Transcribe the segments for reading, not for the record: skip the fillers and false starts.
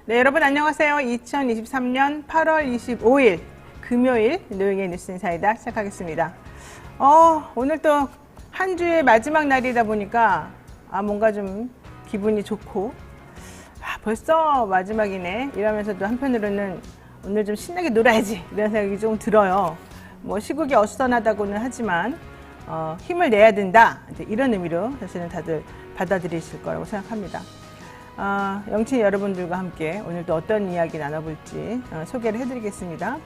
네, 여러분 안녕하세요. 2023년 8월 25일 금요일 노영의 뉴스 인사이다 시작하겠습니다. 오늘 또 한 주의 마지막 날이다 보니까 뭔가 좀 기분이 좋고 벌써 마지막이네 이러면서도 한편으로는 오늘 좀 신나게 놀아야지 이런 생각이 좀 들어요. 뭐 시국이 어수선하다고는 하지만 힘을 내야 된다 이런 의미로 사실은 다들 받아들이실 거라고 생각합니다. 영친 여러분들과 함께 오늘도 어떤 이야기 나눠볼지 소개를 해드리겠습니다.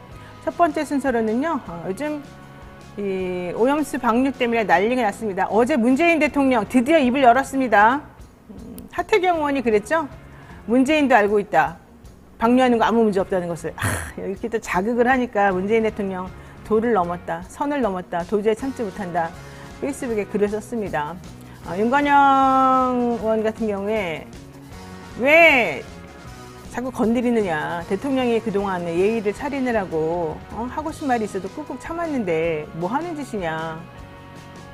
첫 번째 순서로는요, 요즘 이 오염수 방류 때문에 난리가 났습니다. 어제 문재인 대통령 드디어 입을 열었습니다. 하태경 의원이 그랬죠? 문재인도 알고 있다. 방류하는 거 아무 문제 없다는 것을. 이렇게 또 자극을 하니까 문재인 대통령 도를 넘었다. 선을 넘었다. 도저히 참지 못한다. 페이스북에 글을 썼습니다. 윤건영 의원 같은 경우에 왜 자꾸 건드리느냐. 대통령이 그동안 예의를 차리느라고 하고 싶은 말이 있어도 꾹꾹 참았는데 뭐 하는 짓이냐.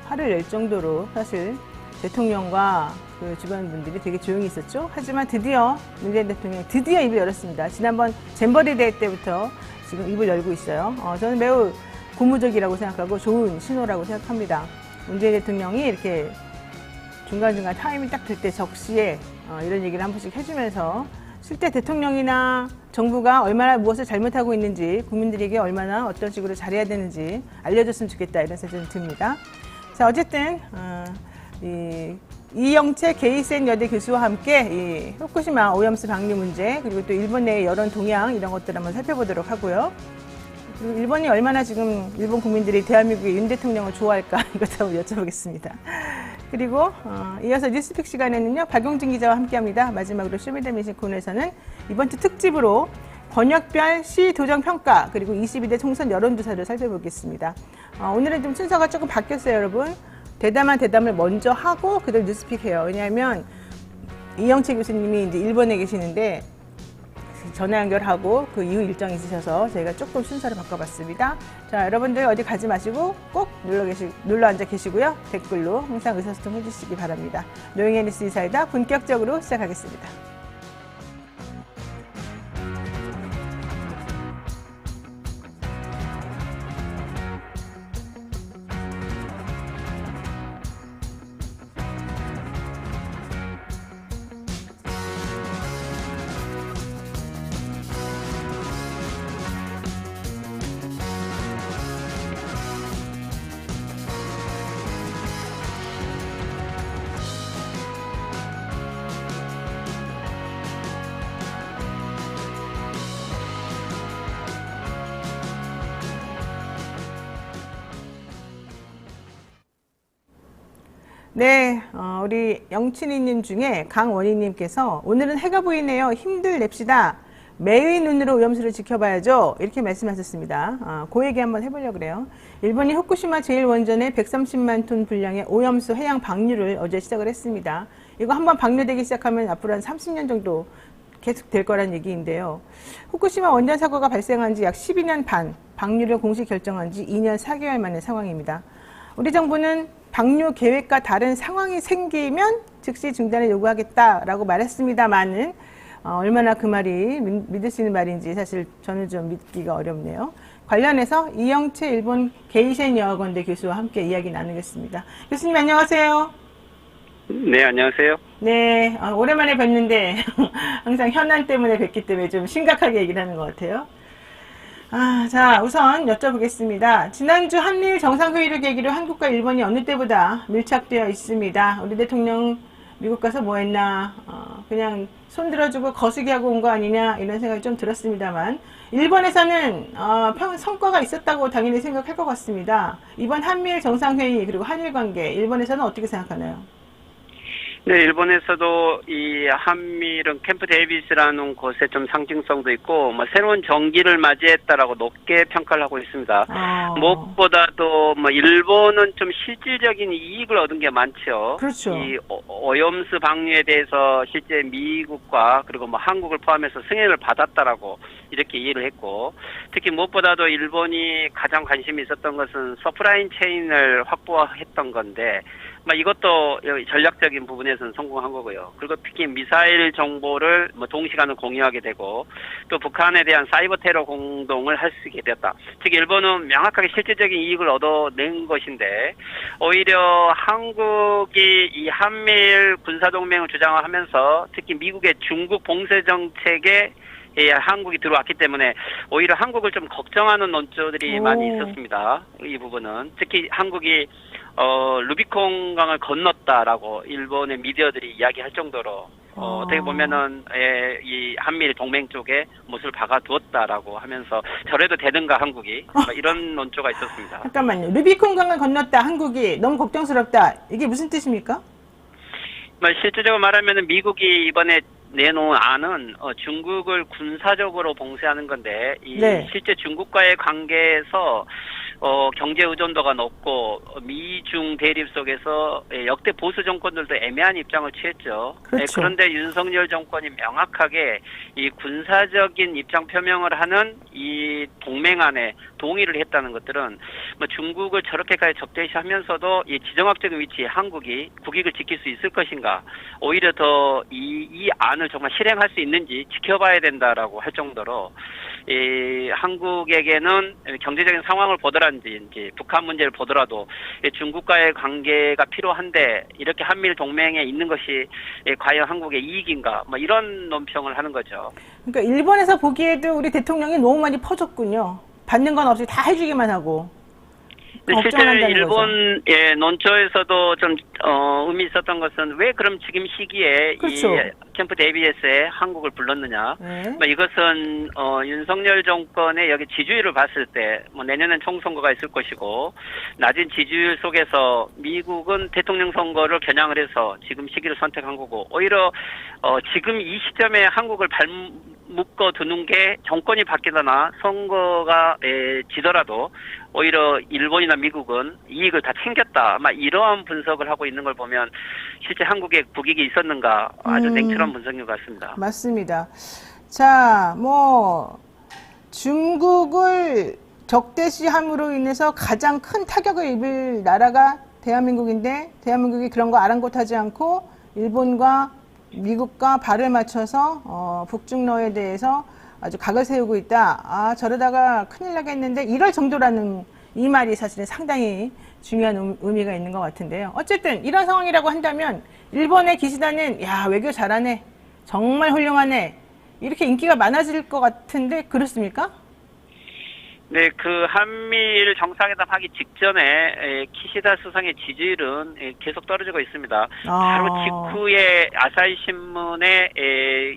화를 낼 정도로 사실 대통령과 그 주변 분들이 되게 조용히 있었죠. 하지만 드디어 문재인 대통령이 드디어 입을 열었습니다. 지난번 잼버리 대회 때부터 지금 입을 열고 있어요. 저는 매우 고무적이라고 생각하고 좋은 신호라고 생각합니다. 문재인 대통령이 이렇게 중간중간 타임이 딱 될 때 적시에 이런 얘기를 한 번씩 해주면서 실제 대통령이나 정부가 얼마나 무엇을 잘못하고 있는지 국민들에게 얼마나 어떤 식으로 잘해야 되는지 알려줬으면 좋겠다 이런 생각이 듭니다. 자, 어쨌든 이영채 게이센 여대 교수와 함께 이 후쿠시마 오염수 방류 문제 그리고 또 일본 내의 여론 동향 이런 것들을 한번 살펴보도록 하고요. 그리고 일본이 얼마나 지금 일본 국민들이 대한민국의 윤 대통령을 좋아할까 이것도 한번 여쭤보겠습니다. 그리고 이어서 뉴스픽 시간에는요, 박용진 기자와 함께합니다. 마지막으로 쇼미더미신 코너에서는 이번 주 특집으로 권역별 시 도정 평가 그리고 22대 총선 여론조사를 살펴보겠습니다. 오늘은 좀 순서가 조금 바뀌었어요, 여러분. 대담한 대담을 먼저 하고 그다음 뉴스픽 해요. 왜냐하면 이영채 교수님이 이제 일본에 계시는데 전화 연결하고 그 이후 일정이 있으셔서 저희가 조금 순서를 바꿔봤습니다. 자, 여러분들 어디 가지 마시고 꼭 눌러 앉아 계시고요. 댓글로 항상 의사소통 해주시기 바랍니다. 노영의 뉴스 인사이다 본격적으로 시작하겠습니다. 네, 우리 영친이님 중에 강원희님께서 오늘은 해가 보이네요. 힘들 냅시다. 매의 눈으로 오염수를 지켜봐야죠. 이렇게 말씀하셨습니다. 그 얘기 한번 해보려고 그래요. 일본이 후쿠시마 제1원전에 130만 톤 분량의 오염수 해양 방류를 어제 시작을 했습니다. 이거 한번 방류되기 시작하면 앞으로 한 30년 정도 계속 될 거란 얘기인데요. 후쿠시마 원전 사고가 발생한 지 약 12년 반, 방류를 공식 결정한 지 2년 4개월 만의 상황입니다. 우리 정부는 방류 계획과 다른 상황이 생기면 즉시 중단을 요구하겠다라고 말했습니다만은 얼마나 그 말이 믿을 수 있는 말인지 사실 저는 좀 믿기가 어렵네요. 관련해서 이영채 일본 게이센 여학원대 교수와 함께 이야기 나누겠습니다. 교수님 안녕하세요. 네, 안녕하세요. 네, 오랜만에 뵙는데 항상 현안 때문에 뵙기 때문에 좀 심각하게 얘기를 하는 것 같아요. 자, 우선 여쭤보겠습니다. 지난주 한미일 정상회의를 계기로 한국과 일본이 어느 때보다 밀착되어 있습니다. 우리 대통령 미국 가서 뭐 했나, 그냥 손 들어주고 거시기 하고 온 거 아니냐, 이런 생각이 좀 들었습니다만, 일본에서는, 성과가 있었다고 당연히 생각할 것 같습니다. 이번 한미일 정상회의, 그리고 한일 관계, 일본에서는 어떻게 생각하나요? 네, 일본에서도 이 한미일은 캠프 데이비스라는 곳에 좀 상징성도 있고, 새로운 정기를 맞이했다라고 높게 평가를 하고 있습니다. 무엇보다도 일본은 좀 실질적인 이익을 얻은 게 많죠. 그렇죠. 이 오염수 방류에 대해서 실제 미국과 그리고 한국을 포함해서 승인을 받았다라고 이렇게 이해를 했고, 특히 무엇보다도 일본이 가장 관심이 있었던 것은 서프라인 체인을 확보했던 건데, 이것도 전략적인 부분에서는 성공한 거고요. 그리고 특히 미사일 정보를 동시간에 공유하게 되고 또 북한에 대한 사이버 테러 공동을 할 수 있게 되었다. 즉 일본은 명확하게 실질적인 이익을 얻어낸 것인데 오히려 한국이 이 한미일 군사동맹을 주장하면서 특히 미국의 중국 봉쇄 정책에 한국이 들어왔기 때문에 오히려 한국을 좀 걱정하는 논조들이 많이 있었습니다. 이 부분은 특히 한국이 루비콘강을 건넜다라고 일본의 미디어들이 이야기할 정도로 어떻게 보면은 이 한미일 동맹 쪽에 못을 박아두었다라고 하면서 저래도 되는가 한국이 이런 논조가 있었습니다. 잠깐만요. 루비콘강을 건넜다 한국이 너무 걱정스럽다. 이게 무슨 뜻입니까? 실질적으로 말하면은 미국이 이번에 내놓은 안은 중국을 군사적으로 봉쇄하는 건데 네. 실제 중국과의 관계에서 경제 의존도가 높고 미중 대립 속에서 역대 보수 정권들도 애매한 입장을 취했죠. 그렇죠. 그런데 윤석열 정권이 명확하게 이 군사적인 입장 표명을 하는 이 동맹안에 동의를 했다는 것들은 중국을 저렇게까지 적대시하면서도 이 지정학적인 위치에 한국이 국익을 지킬 수 있을 것인가, 오히려 더 이 안을 정말 실행할 수 있는지 지켜봐야 된다라고 할 정도로 한국에게는 경제적인 상황을 보더라든지 이제 북한 문제를 보더라도 중국과의 관계가 필요한데 이렇게 한미일 동맹에 있는 것이 과연 한국의 이익인가, 이런 논평을 하는 거죠. 그러니까 일본에서 보기에도 우리 대통령이 너무 많이 퍼졌군요. 받는 건 없이 다 해주기만 하고. 실제 일본의 논조에서도 좀 의미 있었던 것은 왜 그럼 지금 시기에 그렇죠. 이 캠프 데이비드에 한국을 불렀느냐. 네. 이것은 윤석열 정권의 여기 지지율을 봤을 때 내년엔 총선거가 있을 것이고 낮은 지지율 속에서 미국은 대통령 선거를 겨냥을 해서 지금 시기를 선택한 거고 오히려 지금 이 시점에 한국을 묶어 두는 게 정권이 바뀌거나 선거가 지더라도 오히려 일본이나 미국은 이익을 다 챙겼다. 이러한 분석을 하고 있는 걸 보면 실제 한국에 국익이 있었는가 아주 냉철한 분석인 것 같습니다. 맞습니다. 자, 중국을 적대시함으로 인해서 가장 큰 타격을 입을 나라가 대한민국인데 대한민국이 그런 거 아랑곳하지 않고 일본과 미국과 발을 맞춰서 북중러에 대해서 아주 각을 세우고 있다. 저러다가 큰일 나겠는데 이럴 정도라는 이 말이 사실은 상당히 중요한 의미가 있는 것 같은데요. 어쨌든 이런 상황이라고 한다면 일본의 기시다는 야, 외교 잘하네, 정말 훌륭하네, 이렇게 인기가 많아질 것 같은데 그렇습니까? 네, 그 한미일 정상회담 하기 직전에 키시다 수상의 지지율은 계속 떨어지고 있습니다. 바로 직후에 아사히 신문의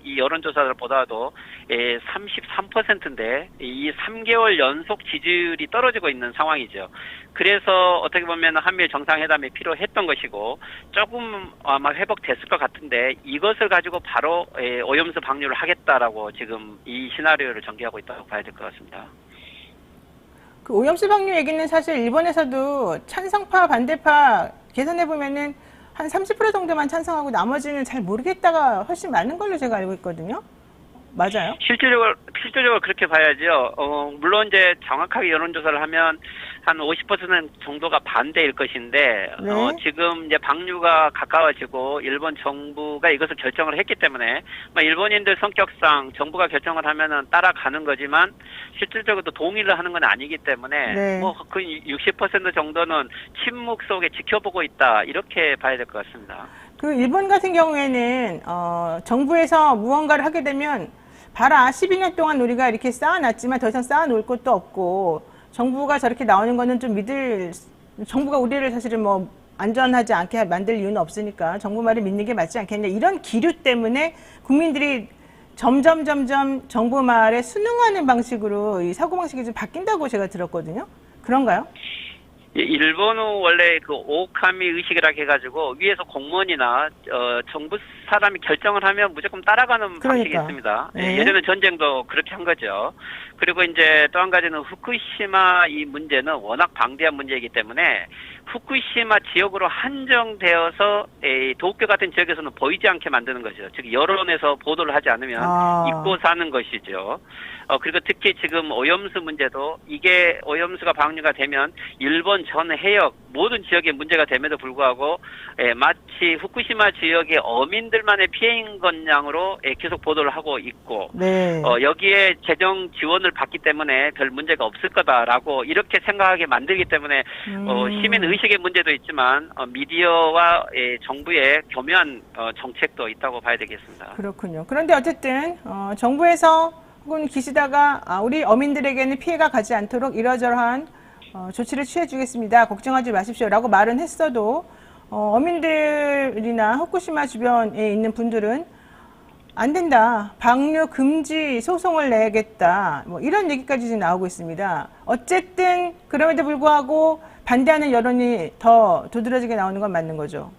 이 여론조사를 보다도 33%인데 이 3개월 연속 지지율이 떨어지고 있는 상황이죠. 그래서 어떻게 보면 한미일 정상회담이 필요했던 것이고 조금 아마 회복됐을 것 같은데 이것을 가지고 바로 오염수 방류를 하겠다라고 지금 이 시나리오를 전개하고 있다고 봐야 될 것 같습니다. 그 오염수 방류 얘기는 사실 일본에서도 찬성파, 반대파 계산해보면은 한 30% 정도만 찬성하고 나머지는 잘 모르겠다가 훨씬 많은 걸로 제가 알고 있거든요. 맞아요? 실질적으로 그렇게 봐야죠. 물론 이제 정확하게 여론조사를 하면 한 50% 정도가 반대일 것인데, 네. 지금 이제 방류가 가까워지고 일본 정부가 이것을 결정을 했기 때문에, 일본인들 성격상 정부가 결정을 하면은 따라가는 거지만, 실질적으로 동의를 하는 건 아니기 때문에, 네. 그 60% 정도는 침묵 속에 지켜보고 있다, 이렇게 봐야 될 것 같습니다. 그 일본 같은 경우에는 정부에서 무언가를 하게 되면 봐라, 12년 동안 우리가 이렇게 쌓아놨지만 더 이상 쌓아놓을 것도 없고 정부가 저렇게 나오는 거는 좀 정부가 우리를 사실은 안전하지 않게 만들 이유는 없으니까 정부 말을 믿는 게 맞지 않겠냐, 이런 기류 때문에 국민들이 점점 정부 말에 순응하는 방식으로 이 사고방식이 좀 바뀐다고 제가 들었거든요. 그런가요? 일본은 원래 그 오카미 의식이라 해가지고 위에서 공무원이나 정부 사람이 결정을 하면 무조건 따라가는 방식이 있습니다. 네. 예전에 전쟁도 그렇게 한 거죠. 그리고 이제 또 한 가지는 후쿠시마 이 문제는 워낙 방대한 문제이기 때문에 후쿠시마 지역으로 한정되어서 도쿄 같은 지역에서는 보이지 않게 만드는 거죠. 즉 여론에서 보도를 하지 않으면 잊고 사는 것이죠. 그리고 특히 지금 오염수 문제도 이게 오염수가 방류가 되면 일본 전 해역 모든 지역에 문제가 됨에도 불구하고 마치 후쿠시마 지역의 어민들만의 피해인 것 양으로 계속 보도를 하고 있고 네. 여기에 재정 지원을 받기 때문에 별 문제가 없을 거다라고 이렇게 생각하게 만들기 때문에 시민 의식의 문제도 있지만 미디어와 정부의 교묘한 정책도 있다고 봐야 되겠습니다. 그렇군요. 그런데 어쨌든 정부에서 혹은 기시다가 우리 어민들에게는 피해가 가지 않도록 이러저러한 조치를 취해주겠습니다. 걱정하지 마십시오라고 말은 했어도 어민들이나 후쿠시마 주변에 있는 분들은 안 된다. 방류 금지 소송을 내겠다. 뭐 이런 얘기까지 지금 나오고 있습니다. 어쨌든 그럼에도 불구하고 반대하는 여론이 더 두드러지게 나오는 건 맞는 거죠.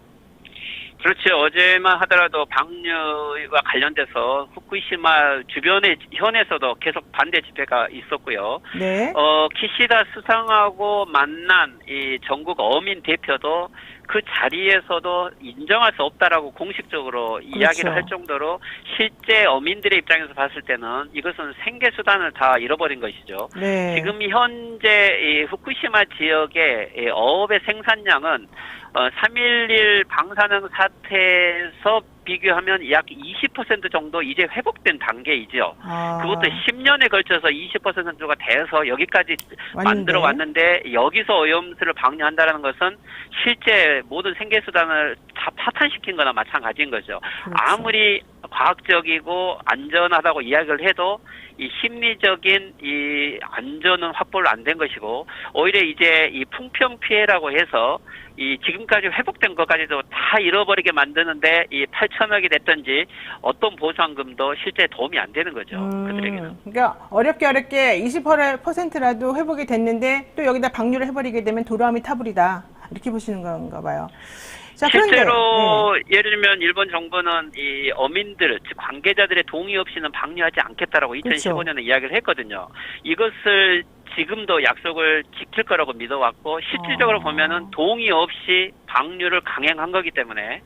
그렇죠. 어제만 하더라도 방류와 관련돼서 후쿠시마 주변의 현에서도 계속 반대 집회가 있었고요. 네. 기시다 수상하고 만난 이 전국 어민 대표도 그 자리에서도 인정할 수 없다라고 공식적으로 그렇죠. 이야기를 할 정도로 실제 어민들의 입장에서 봤을 때는 이것은 생계 수단을 다 잃어버린 것이죠. 네. 지금 현재 이 후쿠시마 지역의 이 어업의 생산량은 3.11 방사능 사태에서 비교하면 약 20% 정도 이제 회복된 단계이죠. 그것도 10년에 걸쳐서 20%가 돼서 여기까지 만들어 왔는데 여기서 오염수를 방류한다는 것은 실제 모든 생계수단을 다 파탄시킨 거나 마찬가지인 거죠. 그렇죠. 아무리 과학적이고 안전하다고 이야기를 해도 이 심리적인 이 안전은 확보를 안 된 것이고 오히려 이제 이 풍평 피해라고 해서 이 지금까지 회복된 것까지도 다 잃어버리게 만드는데 이 8천억이 됐든지 어떤 보상금도 실제 도움이 안 되는 거죠. 그들에게는. 그러니까 어렵게 20%라도 회복이 됐는데 또 여기다 방류를 해버리게 되면 도로함이 타불이다. 이렇게 보시는 건가 봐요. 자, 실제로 그런데, 예를 들면 일본 정부는 이 어민들, 즉 관계자들의 동의 없이는 방류하지 않겠다라고 2015년에 그렇죠. 이야기를 했거든요. 이것을 지금도 약속을 지킬 거라고 믿어왔고 실질적으로 보면은 동의 없이 방류를 강행한 거기 때문에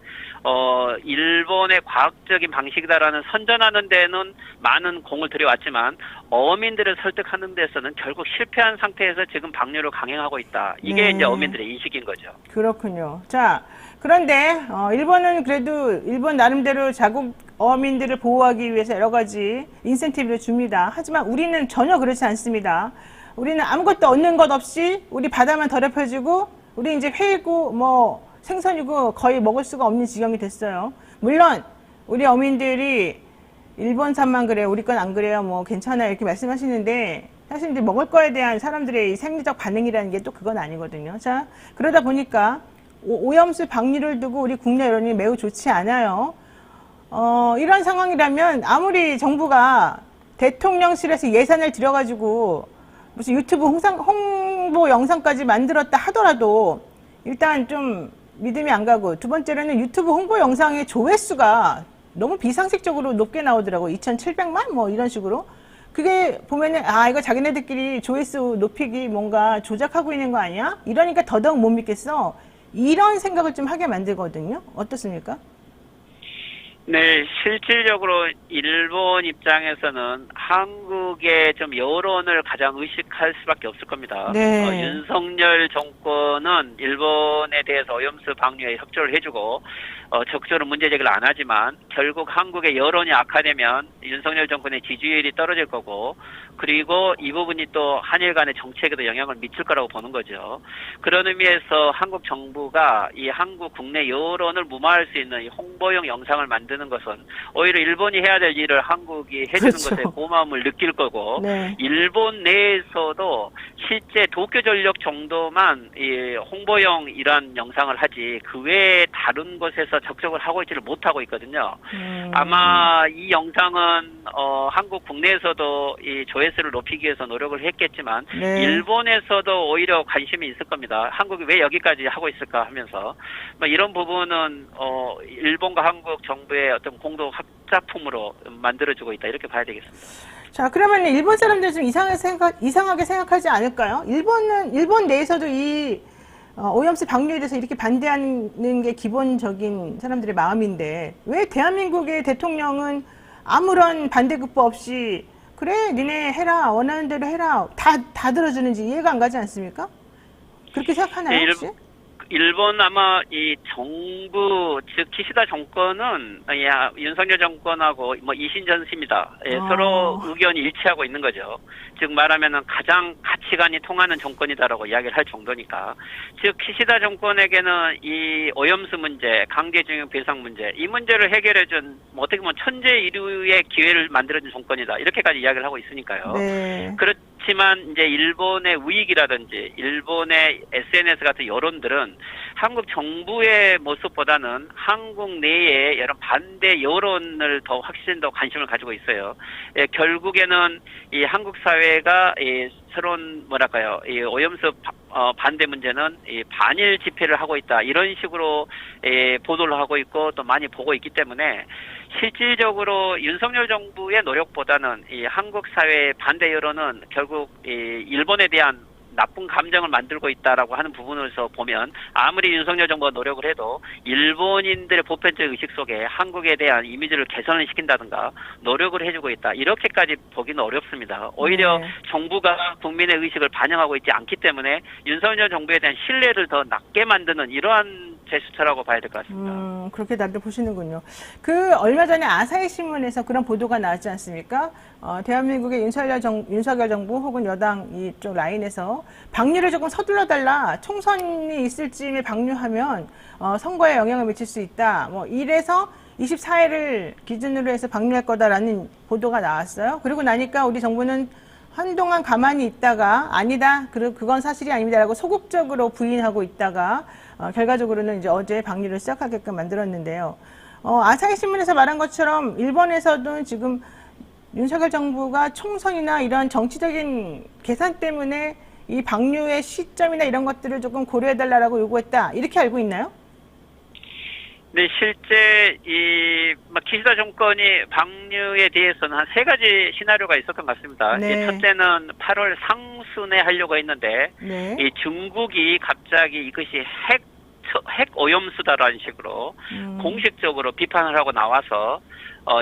일본의 과학적인 방식이다라는 선전하는 데는 많은 공을 들여왔지만 어민들을 설득하는 데서는 결국 실패한 상태에서 지금 방류를 강행하고 있다. 이게 네. 이제 어민들의 인식인 거죠. 그렇군요. 자, 그런데 일본은 그래도 일본 나름대로 자국 어민들을 보호하기 위해서 여러 가지 인센티브를 줍니다. 하지만 우리는 전혀 그렇지 않습니다. 우리는 아무것도 얻는 것 없이 우리 바다만 더럽혀지고 우리 이제 회이고 뭐 생선이고 거의 먹을 수가 없는 지경이 됐어요. 물론 우리 어민들이 일본산만 그래요. 우리 건 안 그래요. 뭐 괜찮아요. 이렇게 말씀하시는데 사실 이제 먹을 거에 대한 사람들의 이 생리적 반응이라는 게 또 그건 아니거든요. 자, 그러다 보니까 오염수 방류를 두고 우리 국내 여론이 매우 좋지 않아요. 이런 상황이라면 아무리 정부가 대통령실에서 예산을 들여가지고 무슨 유튜브 홍보 영상까지 만들었다 하더라도 일단 좀 믿음이 안 가고 두 번째로는 유튜브 홍보 영상의 조회수가 너무 비상식적으로 높게 나오더라고요. 2,700만? 뭐 이런 식으로. 그게 보면은 이거 자기네들끼리 조회수 높이기 뭔가 조작하고 있는 거 아니야? 이러니까 더더욱 못 믿겠어. 이런 생각을 좀 하게 만들거든요. 어떻습니까? 네, 실질적으로 일본 입장에서는 한국의 좀 여론을 가장 의식할 수밖에 없을 겁니다. 네. 윤석열 정권은 일본에 대해서 오염수 방류에 협조를 해주고 적극적으로 문제 제기를 안 하지만 결국 한국의 여론이 악화되면 윤석열 정권의 지지율이 떨어질 거고 그리고 이 부분이 또 한일 간의 정책에도 영향을 미칠 거라고 보는 거죠. 그런 의미에서 한국 정부가 이 한국 국내 여론을 무마할 수 있는 이 홍보용 영상을 만드는 것은 오히려 일본이 해야 될 일을 한국이 해주는 그렇죠. 것에 고마움을 느낄 거고 네. 일본 내에서도 실제 도쿄전력 정도만 이 홍보용 이런 영상을 하지 그 외에 다른 곳에서 적극적으로 하고 있지를 못하고 있거든요. 아마 이 영상은 한국 국내에서도 이 조회수를 높이기 위해서 노력을 했겠지만 네. 일본에서도 오히려 관심이 있을 겁니다. 한국이 왜 여기까지 하고 있을까 하면서 이런 부분은 일본과 한국 정부의 어떤 공동 합작품으로 만들어주고 있다 이렇게 봐야 되겠습니다. 자, 그러면 일본 사람들 좀 이상하게 생각하지 않을까요? 일본 내에서도 이 오염수 방류에 대해서 이렇게 반대하는 게 기본적인 사람들의 마음인데 왜 대한민국의 대통령은 아무런 반대급부 없이 그래 니네 해라 원하는 대로 해라 다 들어주는지 이해가 안 가지 않습니까? 그렇게 생각하나요 혹시? 일본 아마 이 정부 즉 기시다 정권은 윤석열 정권하고 뭐 이신전심이다. 서로 의견이 일치하고 있는 거죠. 즉 말하면은 가장 가치관이 통하는 정권이다라고 이야기를 할 정도니까. 즉 기시다 정권에게는 이 오염수 문제, 강제징용 배상 문제 이 문제를 해결해준 뭐 어떻게 보면 천재일류의 기회를 만들어준 정권이다. 이렇게까지 이야기를 하고 있으니까요. 네. 그렇지만 이제 일본의 우익이라든지 일본의 SNS 같은 여론들은 한국 정부의 모습보다는 한국 내에 여러 반대 여론을 더 확신 더 관심을 가지고 있어요. 결국에는 이 한국 사회가 이 새로운 뭐랄까요, 이 오염수 반대 문제는 이 반일 집회를 하고 있다 이런 식으로 보도를 하고 있고 또 많이 보고 있기 때문에 실질적으로 윤석열 정부의 노력보다는 이 한국 사회의 반대 여론은 결국 이 일본에 대한 나쁜 감정을 만들고 있다라고 하는 부분에서 보면 아무리 윤석열 정부가 노력을 해도 일본인들의 보편적 의식 속에 한국에 대한 이미지를 개선을 시킨다든가 노력을 해주고 있다. 이렇게까지 보기는 어렵습니다. 오히려 정부가 국민의 의식을 반영하고 있지 않기 때문에 윤석열 정부에 대한 신뢰를 더 낮게 만드는 이러한 제스처라고 봐야 될 것 같습니다. 그렇게 다들 보시는군요. 얼마 전에 아사히 신문에서 그런 보도가 나왔지 않습니까? 대한민국의 윤석열 정부 혹은 여당 이쪽 라인에서 방류를 조금 서둘러 달라. 총선이 있을 즈음에 방류하면 선거에 영향을 미칠 수 있다. 뭐 이래서 24일을 기준으로 해서 방류할 거다라는 보도가 나왔어요. 그리고 나니까 우리 정부는 한동안 가만히 있다가 아니다. 그건 사실이 아닙니다라고 소극적으로 부인하고 있다가 결과적으로는 이제 어제 방류를 시작하게끔 만들었는데요. 아사히 신문에서 말한 것처럼 일본에서도 지금 윤석열 정부가 총선이나 이런 정치적인 계산 때문에 이 방류의 시점이나 이런 것들을 조금 고려해달라고 요구했다. 이렇게 알고 있나요? 네, 실제 기시다 정권이 방류에 대해서는 한 3가지 시나리오가 있었던 것 같습니다. 네. 첫째는 8월 상순에 하려고 했는데 네. 이 중국이 갑자기 이것이 핵 오염수다라는 식으로 공식적으로 비판을 하고 나와서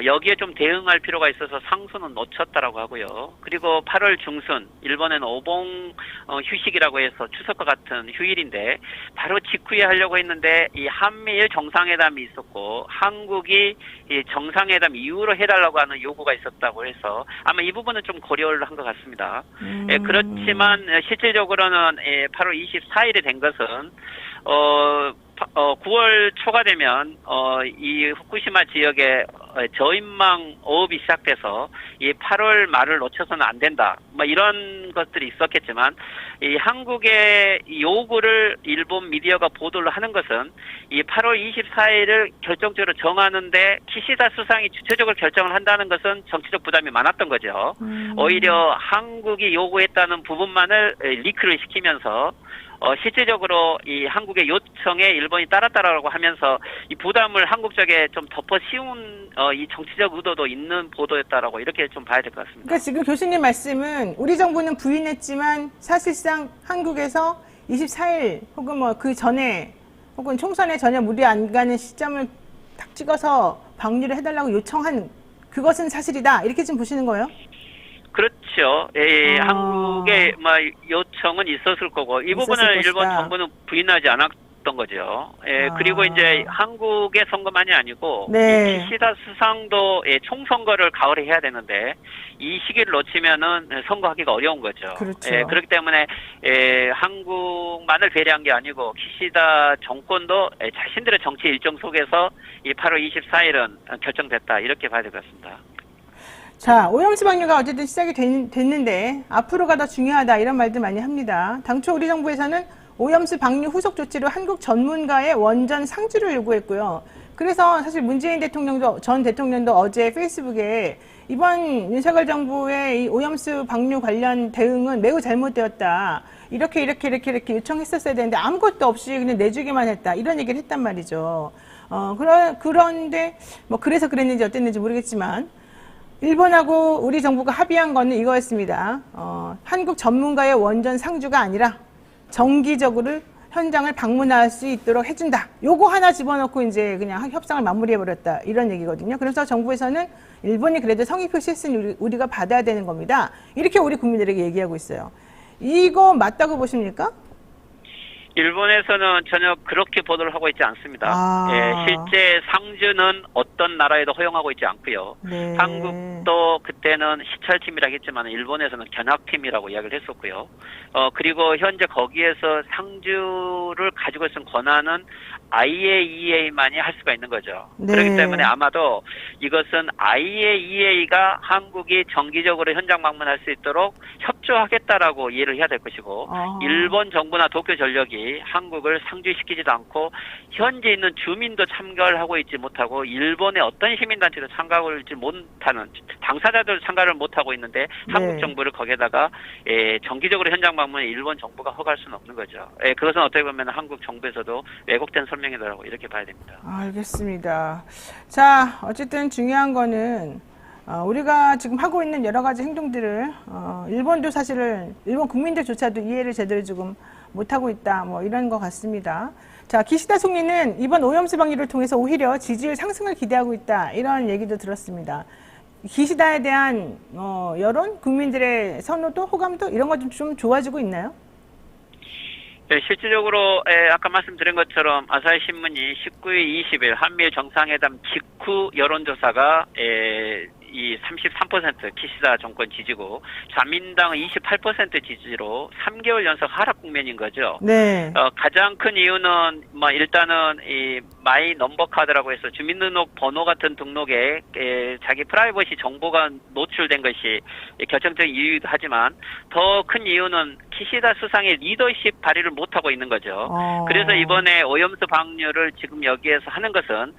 여기에 좀 대응할 필요가 있어서 상수는 놓쳤다라고 하고요. 그리고 8월 중순 일본에는 오봉 휴식이라고 해서 추석과 같은 휴일인데 바로 직후에 하려고 했는데 이 한미일 정상회담이 있었고 한국이 이 정상회담 이후로 해달라고 하는 요구가 있었다고 해서 아마 이 부분은 좀 고려를 한 것 같습니다. 그렇지만 실질적으로는 8월 24일에 된 것은 9월 초가 되면 이 후쿠시마 지역에 저인망 어업이 시작돼서 이 8월 말을 놓쳐서는 안 된다. 뭐 이런 것들이 있었겠지만 이 한국의 요구를 일본 미디어가 보도를 하는 것은 이 8월 24일을 결정적으로 정하는데 키시다 수상이 주체적으로 결정을 한다는 것은 정치적 부담이 많았던 거죠. 오히려 한국이 요구했다는 부분만을 리크를 시키면서 실질적으로 이 한국의 요청에 일본이 따랐다라고 하면서 이 부담을 한국 쪽에 좀 덮어 씌운 이 정치적 의도도 있는 보도였다라고 이렇게 좀 봐야 될 것 같습니다. 그러니까 지금 교수님 말씀은 우리 정부는 부인했지만 사실상 한국에서 24일 혹은 뭐 그 전에 혹은 총선에 전혀 무리 안 가는 시점을 딱 찍어서 방류를 해달라고 요청한 그것은 사실이다. 이렇게 지금 보시는 거예요? 그렇죠. 한국의 요청은 있었을 거고 이 부분을 일본 정부는 부인하지 않았던 거죠. 그리고 이제 한국의 선거만이 아니고 네. 키시다 수상도 총선거를 가을에 해야 되는데 이 시기를 놓치면은 선거하기가 어려운 거죠. 그렇죠. 그렇기 때문에 한국만을 배려한 게 아니고 키시다 정권도 자신들의 정치 일정 속에서 이 8월 24일은 결정됐다 이렇게 봐야 될 것 같습니다. 자, 오염수 방류가 어쨌든 시작이 됐는데 앞으로가 더 중요하다 이런 말들 많이 합니다. 당초 우리 정부에서는 오염수 방류 후속 조치로 한국 전문가의 원전 상주를 요구했고요. 그래서 사실 문재인 전 대통령도 어제 페이스북에 이번 윤석열 정부의 이 오염수 방류 관련 대응은 매우 잘못되었다. 이렇게 요청했었어야 되는데 아무것도 없이 그냥 내주기만 했다. 이런 얘기를 했단 말이죠. 그런데 뭐 그래서 그랬는지 어땠는지 모르겠지만 일본하고 우리 정부가 합의한 거는 이거였습니다. 한국 전문가의 원전 상주가 아니라 정기적으로 현장을 방문할 수 있도록 해준다. 요거 하나 집어넣고 이제 그냥 협상을 마무리해버렸다. 이런 얘기거든요. 그래서 정부에서는 일본이 그래도 성의 표시했으니 우리가 받아야 되는 겁니다. 이렇게 우리 국민들에게 얘기하고 있어요. 이거 맞다고 보십니까? 일본에서는 전혀 그렇게 보도를 하고 있지 않습니다. 아. 예, 실제 상주는 어떤 나라에도 허용하고 있지 않고요. 네. 한국도 그때는 시찰팀이라고 했지만 일본에서는 견학팀이라고 이야기를 했었고요. 그리고 현재 거기에서 상주를 가지고 있는 권한은 IAEA만이 할 수가 있는 거죠. 네. 그렇기 때문에 아마도 이것은 IAEA가 한국이 정기적으로 현장 방문할 수 있도록 협조하겠다라고 이해를 해야 될 것이고, 아. 일본 정부나 도쿄 전력이 한국을 상주시키지도 않고 현재 있는 주민도 참가를 하고 있지 못하고 일본의 어떤 시민단체도 참가를 하지 못하는, 당사자들 참가를 못하고 있는데 네. 한국 정부를 거기에다가 정기적으로 현장 방문에 일본 정부가 허가할 수는 없는 거죠. 그것은 어떻게 보면 한국 정부에서도 왜곡된 설명이라고 이렇게 봐야 됩니다. 알겠습니다. 자, 어쨌든 중요한 거는 우리가 지금 하고 있는 여러 가지 행동들을 일본도 사실은 일본 국민들조차도 이해를 제대로 지금 못하고 있다, 뭐 이런 것 같습니다. 자, 기시다 총리는 이번 오염수 방류를 통해서 오히려 지지율 상승을 기대하고 있다, 이런 얘기도 들었습니다. 기시다에 대한 여론, 국민들의 선호도, 호감도 이런 것 좀 좋아지고 있나요? 네, 실질적으로 아까 말씀드린 것처럼 아사히 신문이 19일, 20일 한미일 정상회담 직후 여론조사가 이 33% 키시다 정권 지지고 자민당은 28% 지지로 3개월 연속 하락 국면인 거죠. 네. 가장 큰 이유는 일단은 이 마이 넘버 카드라고 해서 주민등록 번호 같은 등록에 자기 프라이버시 정보가 노출된 것이 결정적인 이유이기도 하지만 더 큰 이유는 키시다 수상의 리더십 발휘를 못하고 있는 거죠. 그래서 이번에 오염수 방류를 지금 여기에서 하는 것은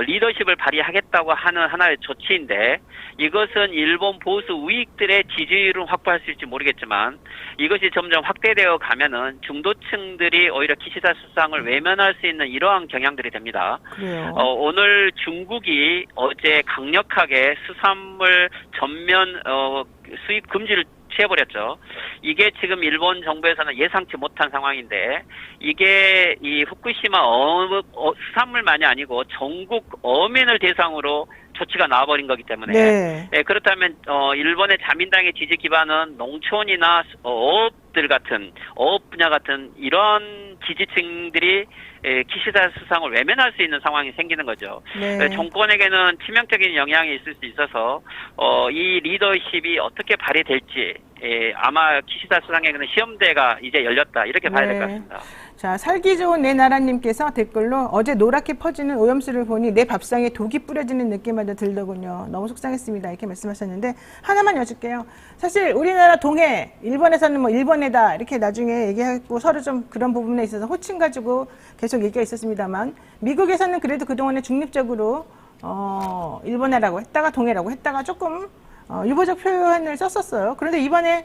리더십을 발휘하겠다고 하는 하나의 조치인데, 이것은 일본 보수 우익들의 지지율을 확보할 수 있을지 모르겠지만 이것이 점점 확대되어 가면은 중도층들이 오히려 키시다 수상을 외면할 수 있는 이러한 경향들이 됩니다. 그래요. 오늘 중국이 어제 강력하게 수산물 전면 수입 금지를 취해버렸죠. 이게 지금 일본 정부에서는 예상치 못한 상황인데, 이게 이 후쿠시마 수산물만이 아니고 전국 어민을 대상으로 조치가 나와버린 거기 때문에, 네. 그렇다면 일본의 자민당의 지지 기반은 농촌이나 어업들 같은 어업 분야 같은 이런 지지층들이 키시다 수상을 외면할 수 있는 상황이 생기는 거죠. 네. 정권에게는 치명적인 영향이 있을 수 있어서 이 리더십이 어떻게 발휘될지 아마 키시다 수상에게는 시험대가 이제 열렸다, 이렇게 봐야 될 것 같습니다. 자, 살기 좋은 내 나라님께서 댓글로 어제 노랗게 퍼지는 오염수를 보니 내 밥상에 독이 뿌려지는 느낌마저 들더군요. 너무 속상했습니다, 이렇게 말씀하셨는데 하나만 여쭐게요. 사실 우리나라 동해, 일본에서는 뭐 일본에다 이렇게 나중에 얘기하고 서로 좀 그런 부분에 있어서 호칭 가지고 계속 얘기가 있었습니다만, 미국에서는 그래도 그동안에 중립적으로 일본해라고 했다가 동해라고 했다가 조금 유보적 표현을 썼었어요. 그런데 이번에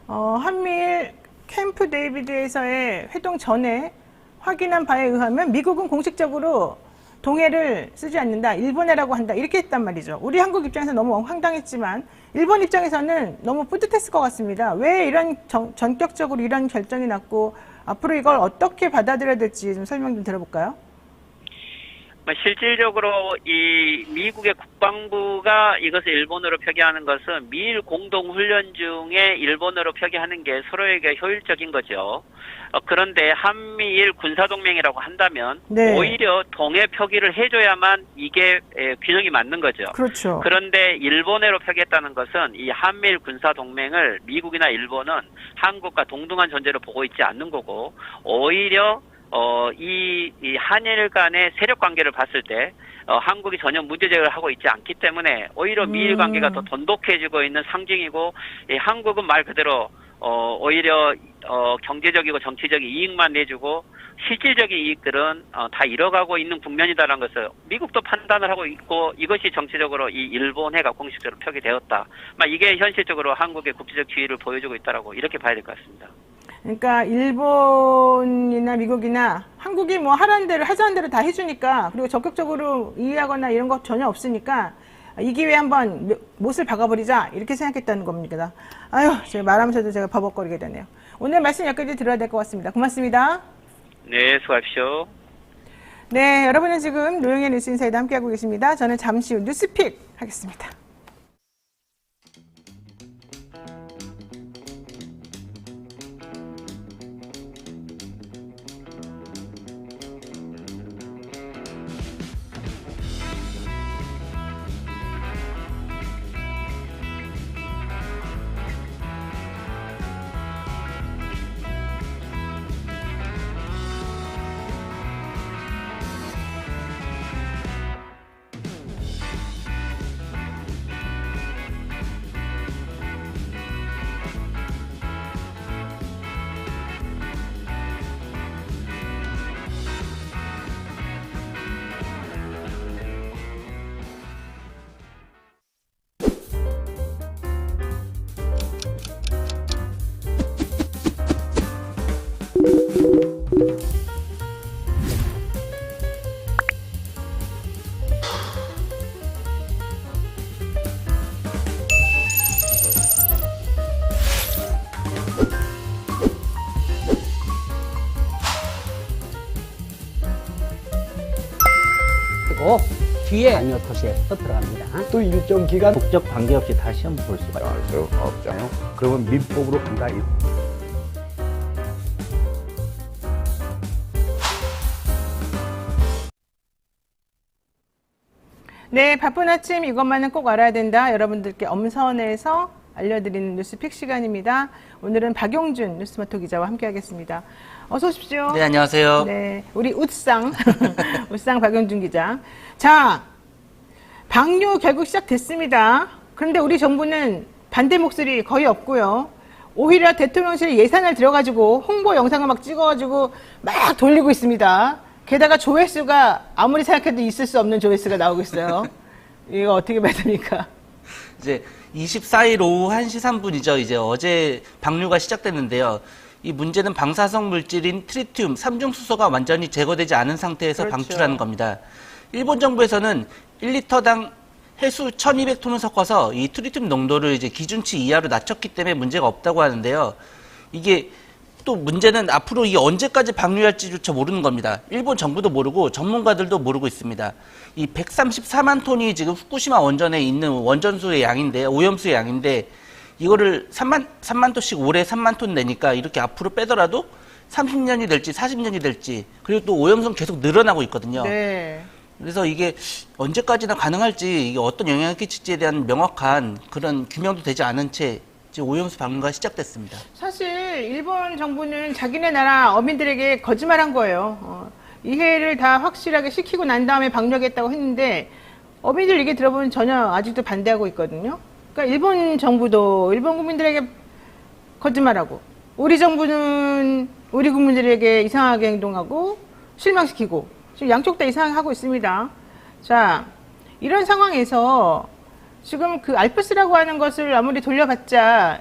한미일 캠프 데이비드에서의 회동 전에 확인한 바에 의하면 미국은 공식적으로 동해를 쓰지 않는다, 일본해라고 한다, 이렇게 했단 말이죠. 우리 한국 입장에서 너무 황당했지만 일본 입장에서는 너무 뿌듯했을 것 같습니다. 왜 이런 전격적으로 이런 결정이 났고 앞으로 이걸 어떻게 받아들여야 될지 좀 설명 좀 들어볼까요? 실질적으로 이 미국의 국방부가 이것을 일본어로 표기하는 것은 미일 공동훈련 중에 일본어로 표기하는 게 서로에게 효율적인 거죠. 그런데 한미일 군사동맹이라고 한다면 네. 오히려 동해 표기를 해줘야만 이게 균형이 맞는 거죠. 그렇죠. 그런데 일본어로 표기했다는 것은 이 한미일 군사동맹을 미국이나 일본은 한국과 동등한 존재로 보고 있지 않는 거고, 오히려 이 한일 간의 세력 관계를 봤을 때 한국이 전혀 문제 제기를 하고 있지 않기 때문에 오히려 미일 관계가 더 돈독해지고 있는 상징이고, 한국은 말 그대로 오히려 경제적이고 정치적인 이익만 내주고 실질적인 이익들은 다 잃어가고 있는 국면이다라는 것을 미국도 판단을 하고 있고, 이것이 정치적으로 이 일본해가 공식적으로 표기되었다. 이게 현실적으로 한국의 국제적 지위를 보여주고 있다라고 이렇게 봐야 될 것 같습니다. 그러니까 일본이나 미국이나 한국이 뭐 하라는 대로 하자는 대로 다 해주니까, 그리고 적극적으로 이해하거나 이런 거 전혀 없으니까 이 기회에 한번 못을 박아버리자, 이렇게 생각했다는 겁니다. 아유, 제가 말하면서도 제가 버벅거리게 되네요. 오늘 말씀 여기까지 들어야 될 것 같습니다. 고맙습니다. 네, 수고하십시오. 네, 여러분은 지금 노영의 뉴스 인사이드 함께하고 계십니다. 저는 잠시 후 뉴스픽 하겠습니다. 뒤에 당뇨 토시에서 들어갑니다. 또 일정 기간 국적 관계없이 다 시험 볼 수가 있어요. 알 수가 없잖아요. 그러면 민법으로 간다. 네, 바쁜 아침 이것만은 꼭 알아야 된다. 여러분들께 엄선해서 알려드리는 뉴스픽 시간입니다. 오늘은 박용준 뉴스모토 기자와 함께하겠습니다. 어서 오십시오. 네, 안녕하세요. 네, 우리 웃상 웃상 박용준 기자. 자, 방류 결국 시작됐습니다. 그런데 우리 정부는 반대 목소리 거의 없고요. 오히려 대통령실 예산을 들여가지고 홍보 영상을 막 찍어가지고 막 돌리고 있습니다. 게다가 조회수가 아무리 생각해도 있을 수 없는 조회수가 나오고 있어요. 이거 어떻게 봐야 됩니까? 이제 24일 오후 1시 3분이죠. 이제 어제 방류가 시작됐는데요. 이 문제는 방사성 물질인 트리튬 3중수소가 완전히 제거되지 않은 상태에서 그렇죠. 방출하는 겁니다. 일본 정부에서는 1리터당 해수 1200톤을 섞어서 이 트리튬 농도를 이제 기준치 이하로 낮췄기 때문에 문제가 없다고 하는데요. 이게 또 문제는 앞으로 이게 언제까지 방류할지조차 모르는 겁니다. 일본 정부도 모르고 전문가들도 모르고 있습니다. 이 134만 톤이 지금 후쿠시마 원전에 있는 원전수의 양인데, 오염수의 양인데, 이거를 3만 톤씩 올해 3만 톤 내니까 이렇게 앞으로 빼더라도 30년이 될지 40년이 될지, 그리고 또 오염수는 계속 늘어나고 있거든요. 네. 그래서 이게 언제까지나 가능할지, 이게 어떤 영향을 끼칠지에 대한 명확한 그런 규명도 되지 않은 채 지금 오염수 방류가 시작됐습니다. 사실 일본 정부는 자기네 나라 어민들에게 거짓말한 거예요. 이해를 다 확실하게 시키고 난 다음에 방류하겠다고 했는데 어민들 얘기 들어보면 전혀 아직도 반대하고 있거든요. 그러니까 일본 정부도 일본 국민들에게 거짓말하고 우리 정부는 우리 국민들에게 이상하게 행동하고 실망시키고 지금 양쪽 다 이상하게 하고 있습니다. 자, 이런 상황에서 지금 그 알프스라고 하는 것을 아무리 돌려봤자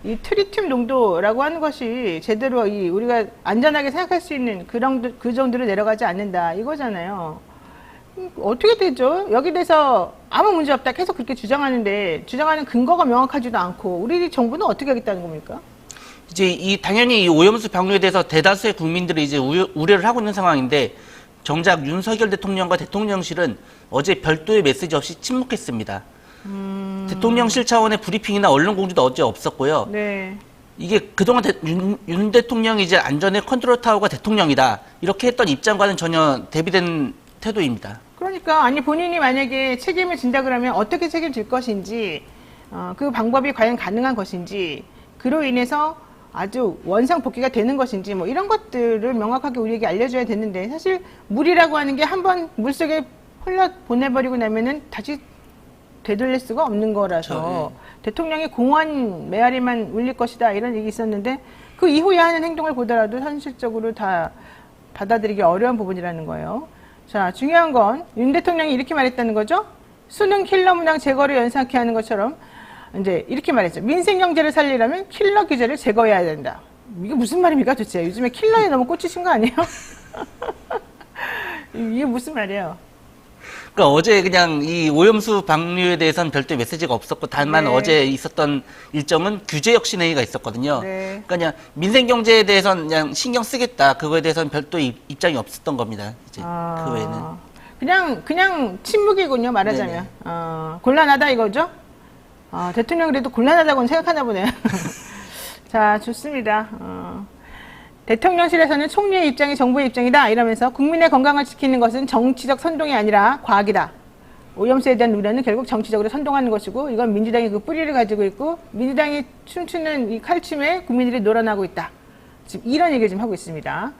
이 트리튬 농도라고 하는 것이 제대로 우리가 안전하게 생각할 수 있는 그 정도로 내려가지 않는다 이거잖아요. 어떻게 되죠? 여기 대해서 아무 문제 없다 계속 그렇게 주장하는데 주장하는 근거가 명확하지도 않고 우리 정부는 어떻게 하겠다는 겁니까? 이제 당연히 이 오염수 방류에 대해서 대다수의 국민들이 이제 우려를 하고 있는 상황인데 정작 윤석열 대통령과 대통령실은 어제 별도의 메시지 없이 침묵했습니다. 대통령실 차원의 브리핑이나 언론 공지도 어제 없었고요. 네. 이게 그동안 윤 대통령이 이제 안전의 컨트롤 타워가 대통령이다 이렇게 했던 입장과는 전혀 대비된 태도입니다. 그러니까 아니 본인이 만약에 책임을 진다 그러면 어떻게 책임질 것인지 그 방법이 과연 가능한 것인지 그로 인해서 아주 원상복귀가 되는 것인지 뭐 이런 것들을 명확하게 우리에게 알려줘야 되는데 사실 물이라고 하는 게 한번 물속에 흘러 보내버리고 나면은 다시 되돌릴 수가 없는 거라서 그렇죠. 대통령이 공원 메아리만 울릴 것이다 이런 얘기 있었는데 그 이후에 하는 행동을 보더라도 현실적으로 다 받아들이기 어려운 부분이라는 거예요. 자, 중요한 건 윤 대통령이 이렇게 말했다는 거죠. 수능 킬러 문항 제거를 연상케 하는 것처럼 이제 이렇게 말했죠. 민생 경제를 살리려면 킬러 규제를 제거해야 된다. 이게 무슨 말입니까 도대체? 요즘에 킬러에 너무 꽂히신 거 아니에요? 이게 무슨 말이에요? 그러니까 어제 그냥 이 오염수 방류에 대해서는 별도의 메시지가 없었고 다만 네. 어제 있었던 일정은 규제 혁신 회의가 있었거든요. 네. 그러니까 그냥 민생 경제에 대해서는 그냥 신경 쓰겠다. 그거에 대해서는 별도의 입장이 없었던 겁니다. 이제 그 외에는 그냥 침묵이군요 말하자면. 곤란하다 이거죠? 대통령 그래도 곤란하다고는 생각하나 보네요. 자, 좋습니다. 대통령실에서는 총리의 입장이 정부의 입장이다 이러면서 국민의 건강을 지키는 것은 정치적 선동이 아니라 과학이다. 오염수에 대한 우려는 결국 정치적으로 선동하는 것이고 이건 민주당이 그 뿌리를 가지고 있고 민주당이 춤추는 이 칼춤에 국민들이 놀아나고 있다. 지금 이런 얘기를 좀 하고 있습니다.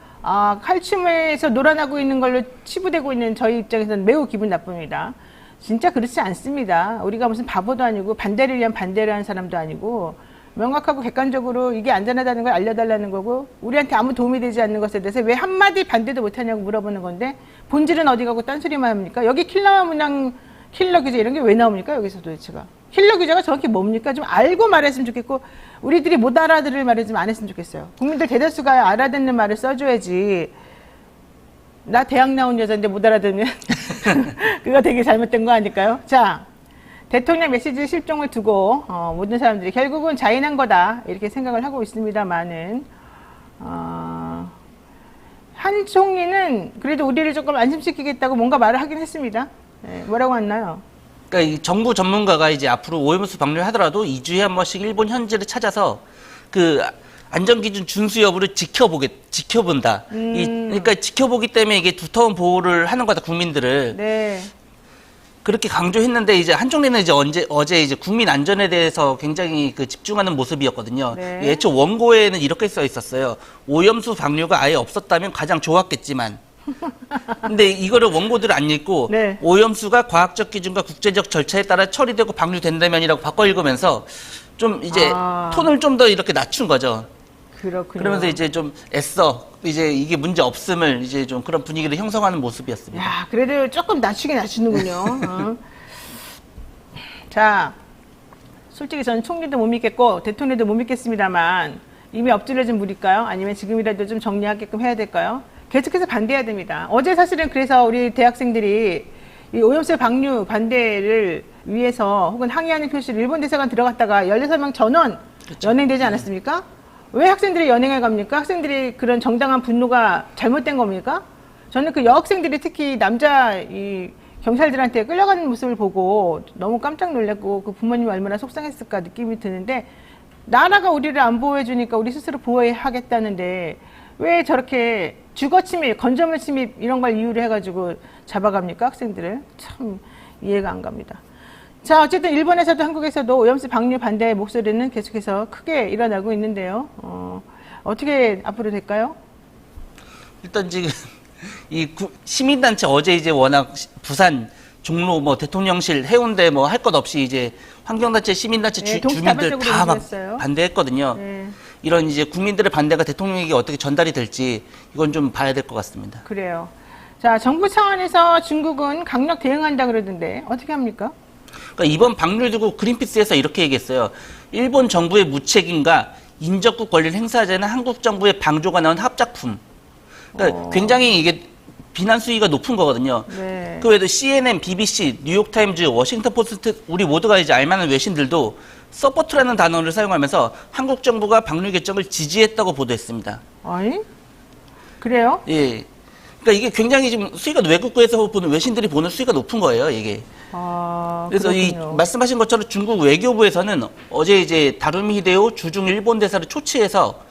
칼춤에서 놀아나고 있는 걸로 치부되고 있는 저희 입장에서는 매우 기분 나쁩니다. 진짜 그렇지 않습니다. 우리가 무슨 바보도 아니고 반대를 위한 반대를 하는 사람도 아니고 명확하고 객관적으로 이게 안전하다는 걸 알려달라는 거고 우리한테 아무 도움이 되지 않는 것에 대해서 왜 한마디 반대도 못하냐고 물어보는 건데 본질은 어디 가고 딴소리만 합니까? 여기 킬러 문항, 킬러 규제 이런 게 왜 나옵니까? 여기서 도대체가. 킬러 규제가 정확히 뭡니까? 좀 알고 말했으면 좋겠고 우리들이 못 알아들을 말을 좀 안 했으면 좋겠어요. 국민들 대다수가 알아듣는 말을 써줘야지. 나 대학 나온 여자인데 못 알아듣는 그거 되게 잘못된 거 아닐까요? 자, 대통령 메시지 실종을 두고 모든 사람들이 결국은 자인한 거다 이렇게 생각을 하고 있습니다만은 한 총리는 그래도 우리를 조금 안심시키겠다고 뭔가 말을 하긴 했습니다. 네, 뭐라고 했나요? 그러니까 이 정부 전문가가 이제 앞으로 오염수 방류를 하더라도 2주에 한 번씩 일본 현지를 찾아서 그 안전기준 준수 여부를 지켜본다. 그러니까 지켜보기 때문에 이게 두터운 보호를 하는 거다, 국민들을. 네. 그렇게 강조했는데 이제 한쪽에는 이제 어제 이제 국민 안전에 대해서 굉장히 그 집중하는 모습이었거든요. 네. 애초 원고에는 이렇게 써 있었어요. 오염수 방류가 아예 없었다면 가장 좋았겠지만. 근데 이거를 원고들을 안 읽고 네. 오염수가 과학적 기준과 국제적 절차에 따라 처리되고 방류된다면이라고 바꿔 읽으면서 좀 이제 톤을 좀 더 이렇게 낮춘 거죠. 그렇군요. 그러면서 이제 좀 애써 이제 이게 문제 없음을 이제 좀 그런 분위기를 형성하는 모습이었습니다. 야, 그래도 조금 낮추긴 낮추는군요. 자, 솔직히 저는 총리도 못 믿겠고 대통령도 못 믿겠습니다만 이미 엎질러진 물일까요? 아니면 지금이라도 좀 정리하게끔 해야 될까요? 계속해서 반대해야 됩니다. 어제 사실은 그래서 우리 대학생들이 이 오염수 방류 반대를 위해서 혹은 항의하는 표시를 일본 대사관 들어갔다가 16명 전원 그렇죠. 연행되지 않았습니까? 왜 학생들이 연행을 갑니까? 학생들이 그런 정당한 분노가 잘못된 겁니까? 저는 그 여학생들이 특히 남자 이 경찰들한테 끌려가는 모습을 보고 너무 깜짝 놀랐고 그 부모님이 얼마나 속상했을까 느낌이 드는데 나라가 우리를 안 보호해주니까 우리 스스로 보호하겠다는데 왜 저렇게 주거 침입, 건조물 침입 이런 걸 이유로 해가지고 잡아갑니까? 학생들을. 참 이해가 안 갑니다. 자, 어쨌든 일본에서도 한국에서도 오염수 방류 반대의 목소리는 계속해서 크게 일어나고 있는데요. 어떻게 앞으로 될까요? 일단 지금 이 시민단체 어제 이제 워낙 부산 종로 뭐 대통령실 해운대 뭐 할 것 없이 이제 환경단체 시민단체 네, 주민들 다 동시다발적으로 반대했거든요. 네. 이런 이제 국민들의 반대가 대통령에게 어떻게 전달이 될지 이건 좀 봐야 될 것 같습니다. 그래요. 자, 정부 차원에서 중국은 강력 대응한다 그러던데 어떻게 합니까? 그러니까 이번 방류를 두고 그린피스에서 이렇게 얘기했어요. 일본 정부의 무책임과 인접국 권리를 행사하자는 한국 정부의 방조가 나온 합작품. 그러니까 굉장히 이게 비난 수위가 높은 거거든요. 네. 그 외에도 CNN, BBC, 뉴욕타임즈, 워싱턴 포스트 우리 모두가 이제 알만한 외신들도 서포트라는 단어를 사용하면서 한국 정부가 방류 결정을 지지했다고 보도했습니다. 아니? 그래요? 예. 그러니까 이게 굉장히 지금 수위가 외국에서 보는 외신들이 보는 수위가 높은 거예요, 이게. 그래서 그렇군요. 이 말씀하신 것처럼 중국 외교부에서는 어제 이제 다루미 히데오 주중 일본 대사를 초치해서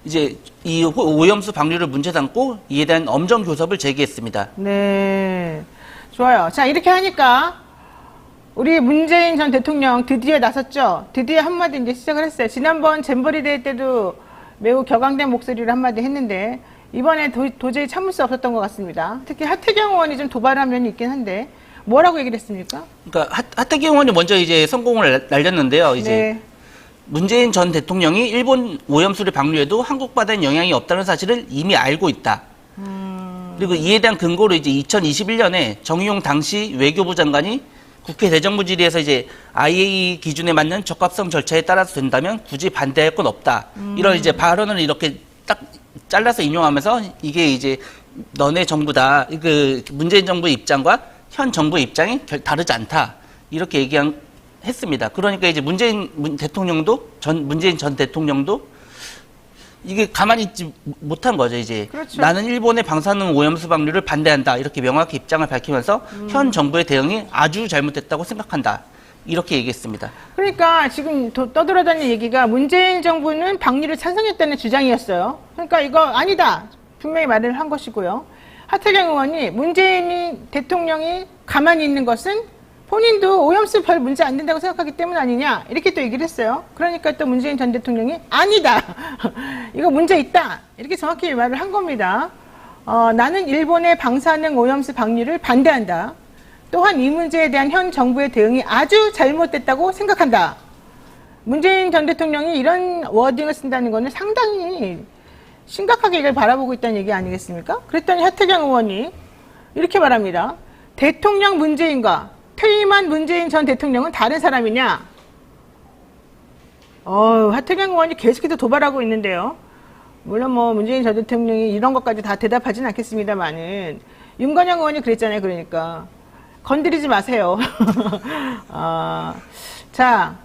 이제 이 오염수 방류를 문제 삼고 이에 대한 엄정 교섭을 제기했습니다. 네. 좋아요. 자, 이렇게 하니까 우리 문재인 전 대통령 드디어 나섰죠. 드디어 한마디 이제 시작을 했어요. 지난번 잼버리 대회 때도 매우 격앙된 목소리를 한마디 했는데 이번에 도저히 참을 수 없었던 것 같습니다. 특히 하태경 의원이 좀 도발한 면이 있긴 한데 뭐라고 얘기를 했습니까? 그러니까 하태경 의원이 먼저 이제 성공을 날렸는데요. 이제 네. 문재인 전 대통령이 일본 오염수를 방류해도 한국 바다에 영향이 없다는 사실을 이미 알고 있다. 그리고 이에 대한 근거로 이제 2021년에 정의용 당시 외교부 장관이 국회 대정부 질의에서 이제 IAEA 기준에 맞는 적합성 절차에 따라서 된다면 굳이 반대할 건 없다. 이런 이제 발언을 이렇게 딱 잘라서 인용하면서 이게 이제 너네 정부다. 그 문재인 정부의 입장과 현 정부의 입장이 다르지 않다. 이렇게 했습니다. 그러니까 이제 문재인 전 대통령도 이게 가만히 있지 못한 거죠, 이제. 그렇죠. 나는 일본의 방사능 오염수 방류를 반대한다. 이렇게 명확히 입장을 밝히면서 현 정부의 대응이 아주 잘못됐다고 생각한다. 이렇게 얘기했습니다. 그러니까 지금 떠돌아다니는 얘기가 문재인 정부는 방류를 찬성했다는 주장이었어요. 그러니까 이거 아니다. 분명히 말을 한 것이고요. 하태경 의원이 문재인 대통령이 가만히 있는 것은 본인도 오염수 별 문제 안 된다고 생각하기 때문 아니냐 이렇게 또 얘기를 했어요. 그러니까 또 문재인 전 대통령이 아니다. 이거 문제 있다. 이렇게 정확히 말을 한 겁니다. 나는 일본의 방사능 오염수 방류를 반대한다. 또한 이 문제에 대한 현 정부의 대응이 아주 잘못됐다고 생각한다. 문재인 전 대통령이 이런 워딩을 쓴다는 것은 상당히 심각하게 이걸 바라보고 있다는 얘기 아니겠습니까? 그랬더니 하태경 의원이 이렇게 말합니다. 대통령 문재인과 퇴임한 문재인 전 대통령은 다른 사람이냐? 하태경 의원이 계속해서 도발하고 있는데요. 물론 뭐 문재인 전 대통령이 이런 것까지 다 대답하진 않겠습니다만은 윤건영 의원이 그랬잖아요. 그러니까 건드리지 마세요. 자,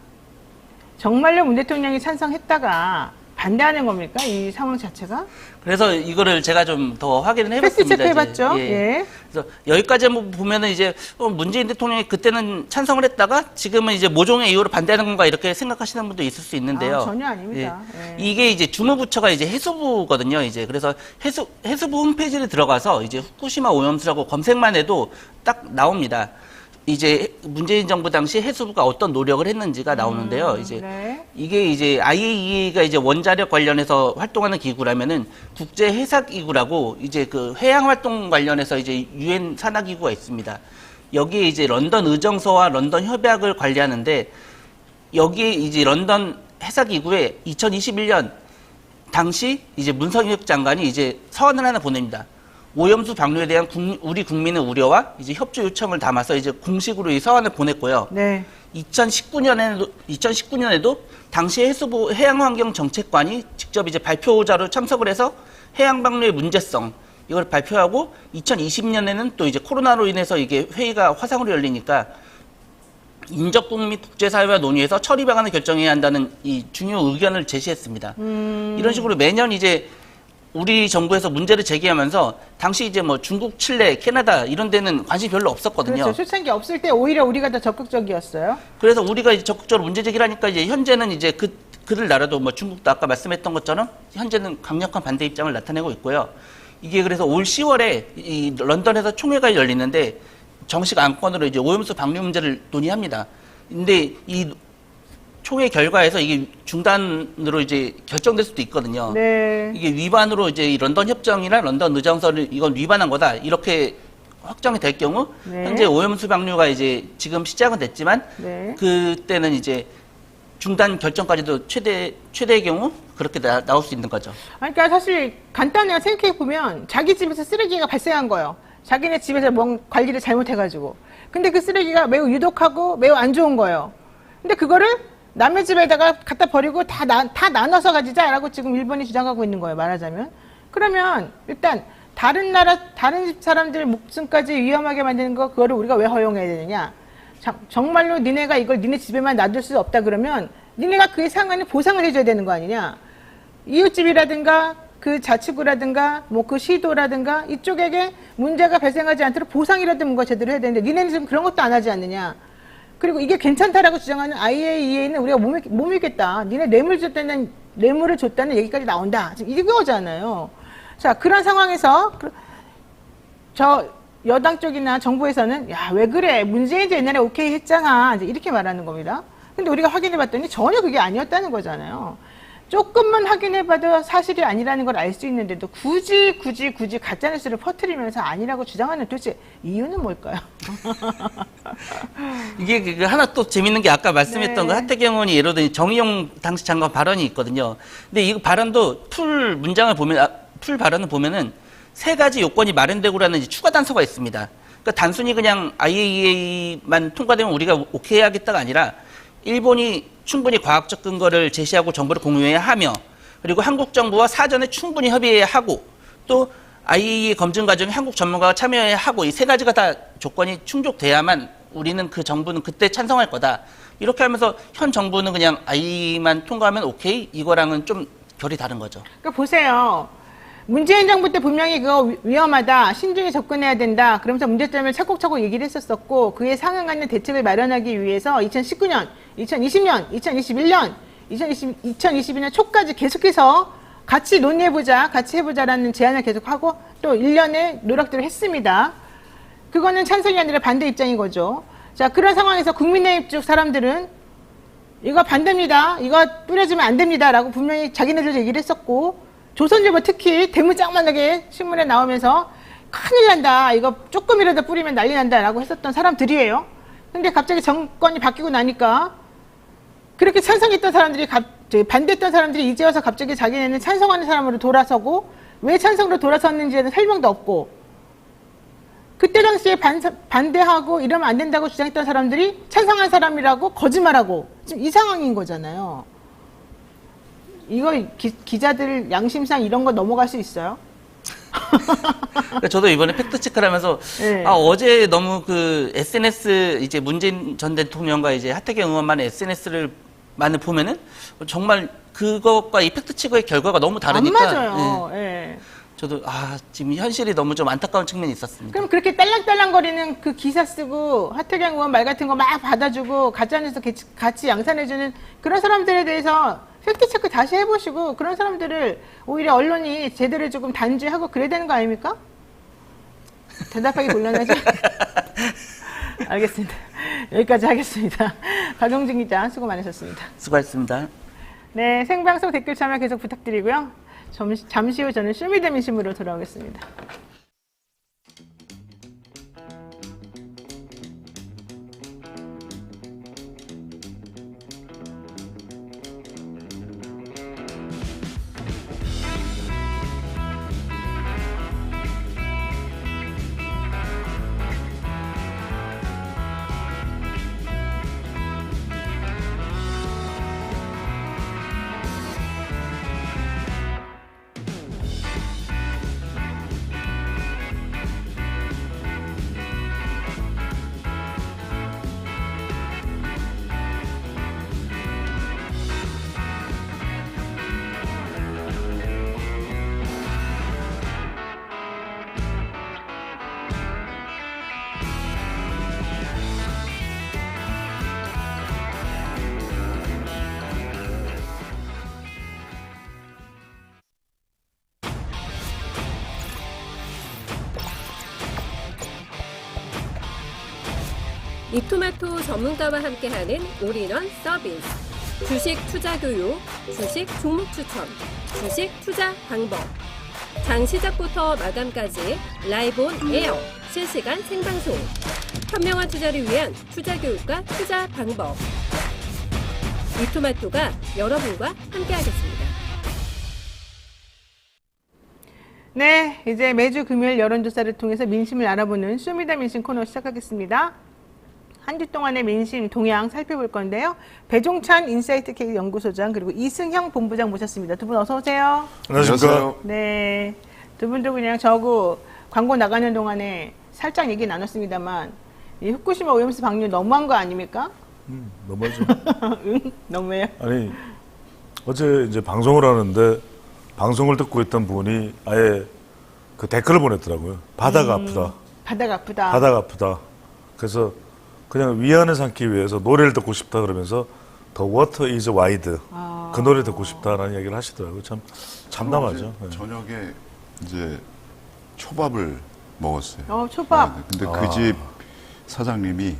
정말로 문 대통령이 찬성했다가 반대하는 겁니까? 이 상황 자체가? 그래서 이거를 제가 좀 더 확인을 해봤습니다. 팩트 체크해봤죠. 이제. 예. 그래서 여기까지 한번 보면은 이제 문재인 대통령이 그때는 찬성을 했다가 지금은 이제 모종의 이유로 반대하는 건가 이렇게 생각하시는 분도 있을 수 있는데요. 전혀 아닙니다. 예. 예. 이게 이제 주무부처가 이제 해수부거든요. 이제 그래서 해수부 홈페이지를 들어가서 이제 후쿠시마 오염수라고 검색만 해도 딱 나옵니다. 이제 문재인 정부 당시 해수부가 어떤 노력을 했는지가 나오는데요. 이제 네. 이게 이제 IAEA가 이제 원자력 관련해서 활동하는 기구라면은 국제 해사 기구라고 이제 그 해양 활동 관련해서 이제 유엔 산하 기구가 있습니다. 여기에 이제 런던 의정서와 런던 협약을 관리하는데 여기에 이제 런던 해사 기구에 2021년 당시 이제 문성혁 장관이 이제 서한을 하나 보냅니다. 오염수 방류에 대한 우리 국민의 우려와 이제 협조 요청을 담아서 이제 공식으로 이 서한을 보냈고요. 네. 2019년에도 당시 해수부 해양환경정책관이 직접 이제 발표자로 참석을 해서 해양 방류의 문제성 이걸 발표하고 2020년에는 또 이제 코로나로 인해서 이게 회의가 화상으로 열리니까 인접국 및 국제사회와 논의해서 처리 방안을 결정해야 한다는 이 중요 의견을 제시했습니다. 이런 식으로 매년 이제 우리 정부에서 문제를 제기하면서 당시 이제 뭐 중국, 칠레, 캐나다 이런 데는 관심이 별로 없었거든요. 그렇죠. 초창기 없을 때 오히려 우리가 더 적극적이었어요. 그래서 우리가 이제 적극적으로 문제 제기를 하니까 이제 현재는 이제 그들 나라도 뭐 중국도 아까 말씀했던 것처럼 현재는 강력한 반대 입장을 나타내고 있고요. 이게 그래서 올 10월에 이 런던에서 총회가 열리는데 정식 안건으로 이제 오염수 방류 문제를 논의합니다. 근데 이 총회 결과에서 이게 중단으로 이제 결정될 수도 있거든요. 네. 이게 위반으로 이제 이 런던 협정이나 런던 의정서를 이건 위반한 거다 이렇게 확정이 될 경우 네. 현재 오염수 방류가 이제 지금 시작은 됐지만 네. 그때는 이제 중단 결정까지도 최대의 경우 그렇게 나올 수 있는 거죠. 그러니까 사실 간단하게 생각해 보면 자기 집에서 쓰레기가 발생한 거예요. 자기네 집에서 뭔 관리를 잘못해가지고. 근데 그 쓰레기가 매우 유독하고 매우 안 좋은 거예요. 근데 그거를 남의 집에다가 갖다 버리고 다 나눠서 가지자라고 지금 일본이 주장하고 있는 거예요. 말하자면. 그러면 일단 다른 집 사람들 목숨까지 위험하게 만드는 거 그거를 우리가 왜 허용해야 되느냐. 정말로 니네가 이걸 니네 집에만 놔둘 수 없다 그러면 니네가 그에 상관의 보상을 해줘야 되는 거 아니냐. 이웃집이라든가 그 자치구라든가 뭐 그 시도라든가 이쪽에게 문제가 발생하지 않도록 보상이라도 뭔가 제대로 해야 되는데 니네는 지금 그런 것도 안 하지 않느냐. 그리고 이게 괜찮다라고 주장하는 IAEA는 우리가 못 믿겠다. 니네 뇌물을 줬다는 얘기까지 나온다. 지금 이거잖아요. 자, 그런 상황에서 저 여당 쪽이나 정부에서는 야, 왜 그래? 문재인도 옛날에 오케이 했잖아. 이제 이렇게 말하는 겁니다. 근데 우리가 확인해 봤더니 전혀 그게 아니었다는 거잖아요. 조금만 확인해봐도 사실이 아니라는 걸 알 수 있는데도 굳이 가짜뉴스를 퍼뜨리면서 아니라고 주장하는 도대체 이유는 뭘까요? 이게 그 하나 또 재밌는 게 아까 말씀했던 네. 그 하태경 의원이 예로 든 정의용 당시 장관 발언이 있거든요. 근데 이 발언도 풀 발언을 보면은 세 가지 요건이 마련되고라는 추가 단서가 있습니다. 그러니까 단순히 그냥 IAEA만 통과되면 우리가 오케이 하겠다가 아니라 일본이 충분히 과학적 근거를 제시하고 정보를 공유해야 하며 그리고 한국 정부와 사전에 충분히 협의해야 하고 또 IAEA 검증 과정에 한국 전문가가 참여해야 하고 이 세 가지가 다 조건이 충족돼야만 우리는 그 정부는 그때 찬성할 거다. 이렇게 하면서 현 정부는 그냥 IAEA만 통과하면 오케이 이거랑은 좀 결이 다른 거죠. 그러니까 보세요. 문재인 정부 때 분명히 그거 위험하다, 신중히 접근해야 된다, 그러면서 문제점을 차곡차곡 얘기를 했었었고, 그에 상응하는 대책을 마련하기 위해서 2019년, 2020년, 2021년, 2022년 초까지 계속해서 같이 논의해보자, 같이 해보자라는 제안을 계속하고, 또 1년의 노력들을 했습니다. 그거는 찬성이 아니라 반대 입장인 거죠. 자, 그런 상황에서 국민의힘 쪽 사람들은 이거 반대입니다, 이거 뿌려주면 안 됩니다, 라고 분명히 자기네들도 얘기를 했었고, 조선일보 특히 대문짝만하게 신문에 나오면서 큰일 난다, 이거 조금이라도 뿌리면 난리 난다 라고 했었던 사람들이에요. 근데 갑자기 정권이 바뀌고 나니까 그렇게 찬성했던 사람들이 반대했던 사람들이 이제 와서 갑자기 자기네는 찬성하는 사람으로 돌아서고 왜 찬성으로 돌아섰는지에 대한 설명도 없고 그때 당시에 반대하고 이러면 안 된다고 주장했던 사람들이 찬성한 사람이라고 거짓말하고 지금 이 상황인 거잖아요. 이거 기자들 양심상 이런 거 넘어갈 수 있어요? 그러니까 저도 이번에 팩트 체크를 하면서 네. 어제 너무 그 SNS 이제 문재인 전 대통령과 이제 하태경 의원만의 SNS를 만을 보면은 정말 그것과 이 팩트체크의 결과가 너무 다르니까. 안 맞아요. 예. 저도 지금 현실이 너무 좀 안타까운 측면이 있었습니다. 그럼 그렇게 딸랑딸랑거리는 그 기사 쓰고 하태경 의원 말 같은 거 막 받아주고 가짜뉴스 같이 양산해주는 그런 사람들에 대해서 팩트체크 다시 해보시고 그런 사람들을 오히려 언론이 제대로 조금 단죄하고 그래야 되는 거 아닙니까? 대답하기 곤란하죠? 알겠습니다. 여기까지 하겠습니다. 박영진 기자 수고 많으셨습니다. 수고하셨습니다. 네, 생방송 댓글 참여 계속 부탁드리고요. 잠시 후 저는 쇼미더민심으로 돌아오겠습니다. 이토마토 전문가와 함께하는 올인원 서비스. 주식 투자 교육, 주식 종목 추천, 주식 투자 방법. 장 시작부터 마감까지 라이브 온 에어, 실시간 생방송. 현명한 투자를 위한 투자 교육과 투자 방법. 이토마토가 여러분과 함께하겠습니다. 네, 이제 매주 금요일 여론조사를 통해서 민심을 알아보는 쇼미더민심 코너 시작하겠습니다. 한 주 동안의 민심 동향 살펴볼 건데요. 배종찬 인사이트 K 연구소장 그리고 이승형 본부장 모셨습니다. 두 분 어서 오세요. 안녕하십니까. 네, 두 분도 그냥 저거 광고 나가는 동안에 살짝 얘기 나눴습니다만 이 후쿠시마 오염수 방류 너무한 거 아닙니까? 너무하죠. 응, 너무해요. 아니 어제 이제 방송을 하는데 방송을 듣고 있던 분이 아예 그 댓글을 보냈더라고요. 바다가 아프다. 바다가 아프다. 바다가 아프다. 그래서 그냥 위안을 삼기 위해서 노래를 듣고 싶다 그러면서 The Water is Wide 그 노래 듣고 싶다라는 얘기를 하시더라고요. 참 참담하죠. 네. 저녁에 이제 초밥을 먹었어요. 초밥. 근데 그 집 사장님이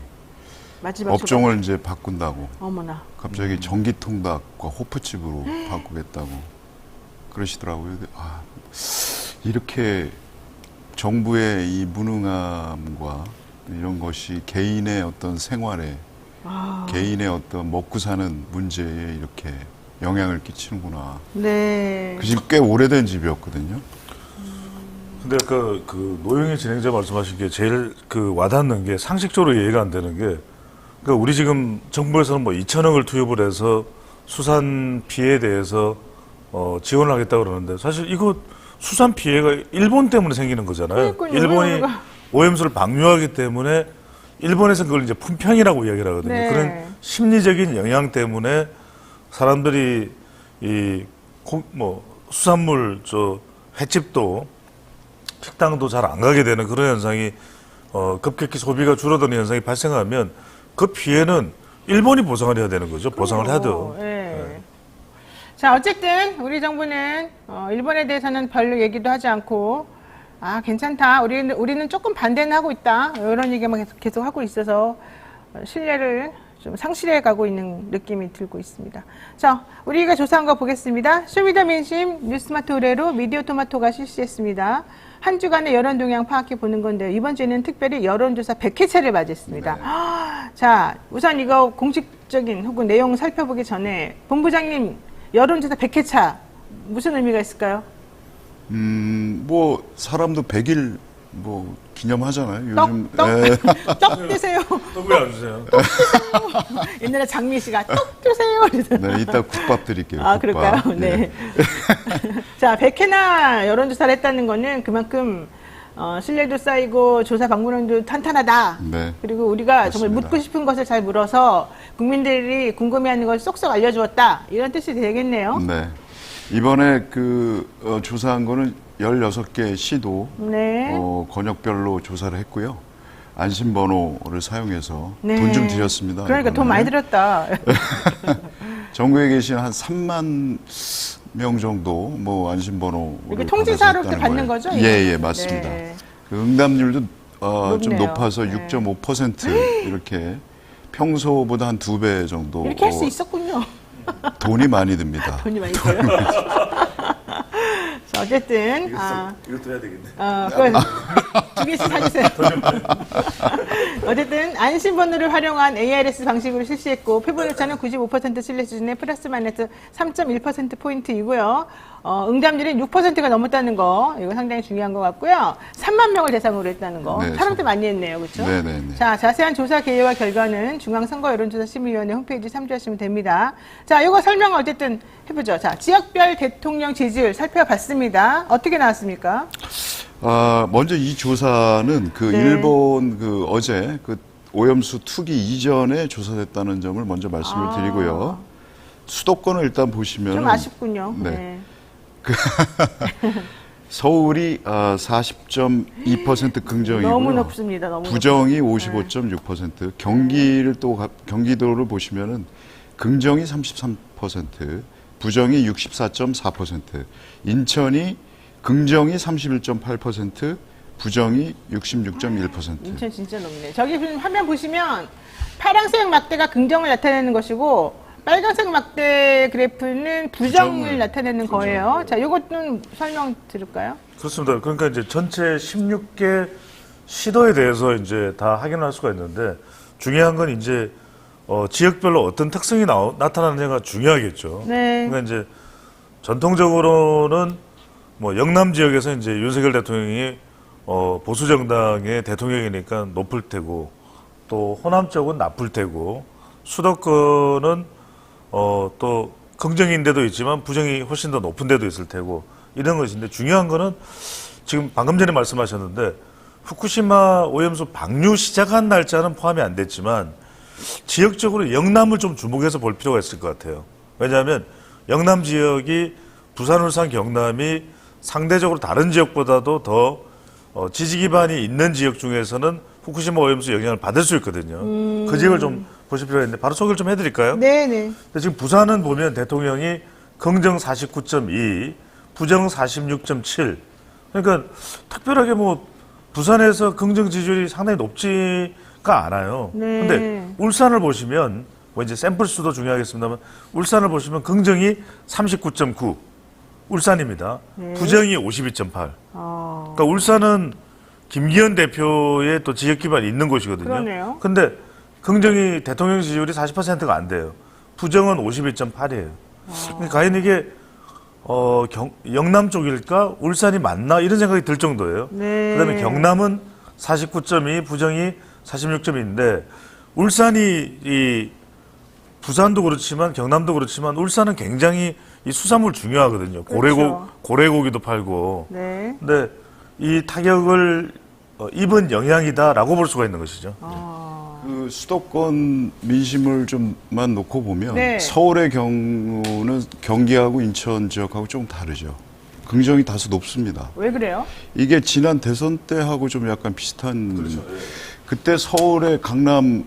마지막 업종을 초밥. 이제 바꾼다고 어머나. 갑자기 전기통닭과 호프집으로 바꾸겠다고 그러시더라고요. 근데 이렇게 정부의 이 무능함과 이런 것이 개인의 어떤 생활에 개인의 어떤 먹고 사는 문제에 이렇게 영향을 끼치는구나. 네. 그 집 꽤 오래된 집이었거든요. 근데 그 노영희 진행자 말씀하신 게 제일 그 와닿는 게 상식적으로 이해가 안 되는 게 그러니까 우리 지금 정부에서는 뭐 2천억을 투입을 해서 수산 피해에 대해서 지원을 하겠다고 그러는데 사실 이거 수산 피해가 일본 때문에 생기는 거잖아요. 그러니까요. 일본이 오염수를 방류하기 때문에 일본에서 그걸 이제 품평이라고 이야기를 하거든요. 네. 그런 심리적인 영향 때문에 사람들이 수산물 횟집도 식당도 잘 안 가게 되는 그런 현상이 급격히 소비가 줄어드는 현상이 발생하면 그 피해는 일본이 보상을 해야 되는 거죠. 보상을 하든. 네. 네. 자, 어쨌든 우리 정부는 일본에 대해서는 별로 얘기도 하지 않고 괜찮다. 우리는 조금 반대는 하고 있다. 이런 얘기만 계속 하고 있어서 신뢰를 좀 상실해 가고 있는 느낌이 들고 있습니다. 자, 우리가 조사한 거 보겠습니다. 쇼미더민심 뉴스마트 의뢰로 미디어토마토가 실시했습니다. 한 주간의 여론 동향 파악해 보는 건데요. 이번 주에는 특별히 여론조사 100회차를 맞이했습니다. 네. 자, 우선 이거 공식적인 혹은 내용 살펴보기 전에 본부장님 여론조사 100회차 무슨 의미가 있을까요? 뭐 사람도 100일 뭐 기념하잖아요. 요즘 떡 드세요. 떡 왜 안 주세요? 옛날에 장미 씨가 떡 드세요. 네, 이따 국밥 드릴게요. 아, 국밥. 그럴까요? 네. 자, 100회나 여론조사를 했다는 거는 그만큼 신뢰도 쌓이고 조사 방문량도 탄탄하다. 네. 그리고 우리가 정말 맞습니다. 묻고 싶은 것을 잘 물어서 국민들이 궁금해하는 걸 쏙쏙 알려주었다. 이런 뜻이 되겠네요. 네. 이번에 조사한 거는 16개 시도 네. 권역별로 조사를 했고요. 안심번호를 사용해서 네. 돈 좀 드렸습니다. 그러니까 돈 이번에. 많이 들었다. 전국에 계신 한 3만 명 정도 안심번호 이게 통지사로 이렇게 받는 거죠? 이거? 예, 맞습니다. 네. 그 응답률도 좀 높네요. 높아서 네. 6.5% 이렇게 평소보다 한 2배 정도 이렇게 할 수 있었군요. 돈이 많이 듭니다. 돈이 많이 들어요. 자, 어쨌든 이것도 해야 되겠네. 두 개씩 사주세요. 어쨌든 안심번호를 활용한 ARS 방식으로 실시했고 표본오차는 95% 신뢰 수준의 플러스 마이너스 3.1% 포인트이고요. 응답률이 6%가 넘었다는 거 이거 상당히 중요한 것 같고요. 3만 명을 대상으로 했다는 거 네, 사람들 많이 했네요, 그렇죠? 네네네. 자, 자세한 조사 개요와 결과는 중앙선거여론조사심의위원회 홈페이지 참조하시면 됩니다. 자, 이거 설명을 어쨌든 해보죠. 자, 지역별 대통령 지지율 살펴봤습니다. 어떻게 나왔습니까? 먼저 이 조사는 네. 일본 어제 오염수 투기 이전에 조사됐다는 점을 먼저 말씀을 드리고요. 수도권을 일단 보시면 좀 아쉽군요. 네. 네. 서울이 40.2% 긍정이고요. 너무 높습니다. 너무 부정이 높습니다. 55.6%. 경기도를 보시면은 긍정이 33%, 부정이 64.4%. 인천이 긍정이 31.8%, 부정이 66.1%. 인천 진짜 높네. 저기 화면 보시면 파란색 막대가 긍정을 나타내는 것이고 빨간색 막대 그래프는 부정을 나타내는 거예요. 자, 이것도 설명 드릴까요? 그렇습니다. 그러니까 이제 전체 16개 시도에 대해서 이제 다 확인할 수가 있는데 중요한 건 이제 지역별로 어떤 특성이 나타나느냐가 중요하겠죠. 네. 그러니까 이제 전통적으로는 영남 지역에서 이제 윤석열 대통령이 보수 정당의 대통령이니까 높을 테고 또 호남 쪽은 나쁠 테고 수도권은 또 긍정인 데도 있지만 부정이 훨씬 더 높은 데도 있을 테고 이런 것인데 중요한 거는 지금 방금 전에 말씀하셨는데 후쿠시마 오염수 방류 시작한 날짜는 포함이 안 됐지만 지역적으로 영남을 좀 주목해서 볼 필요가 있을 것 같아요. 왜냐하면 영남 지역이 부산, 울산, 경남이 상대적으로 다른 지역보다도 더 지지 기반이 있는 지역 중에서는 후쿠시마 오염수 영향을 받을 수 있거든요. 그 지역을 좀 보실 필요가 있는데 바로 소개를 좀 해드릴까요? 네네. 근데 지금 부산은 보면 대통령이 긍정 49.2, 부정 46.7. 그러니까 특별하게 부산에서 긍정 지지율이 상당히 높지가 않아요. 네. 근데 울산을 보시면 이제 샘플 수도 중요하겠습니다만 울산을 보시면 긍정이 39.9. 울산입니다. 네. 부정이 52.8. 그러니까 울산은 김기현 대표의 또 지역 기반이 있는 곳이거든요. 그러네요. 근데 긍정이 대통령 지지율이 40%가 안 돼요. 부정은 52.8이에요. 과연 이게 영남 쪽일까? 울산이 맞나? 이런 생각이 들 정도예요. 네. 그다음에 경남은 49.2, 부정이 46.2인데 울산이 부산도 그렇지만 경남도 그렇지만 울산은 굉장히 이 수산물 중요하거든요. 그렇죠. 고래고기도 팔고. 네. 근데 이 타격을 입은 영향이다라고 볼 수가 있는 것이죠. 수도권 민심을 좀만 놓고 보면 네. 서울의 경우는 경기하고 인천 지역하고 좀 다르죠. 긍정이 다소 높습니다. 왜 그래요? 이게 지난 대선 때하고 좀 약간 비슷한. 그때 서울의 강남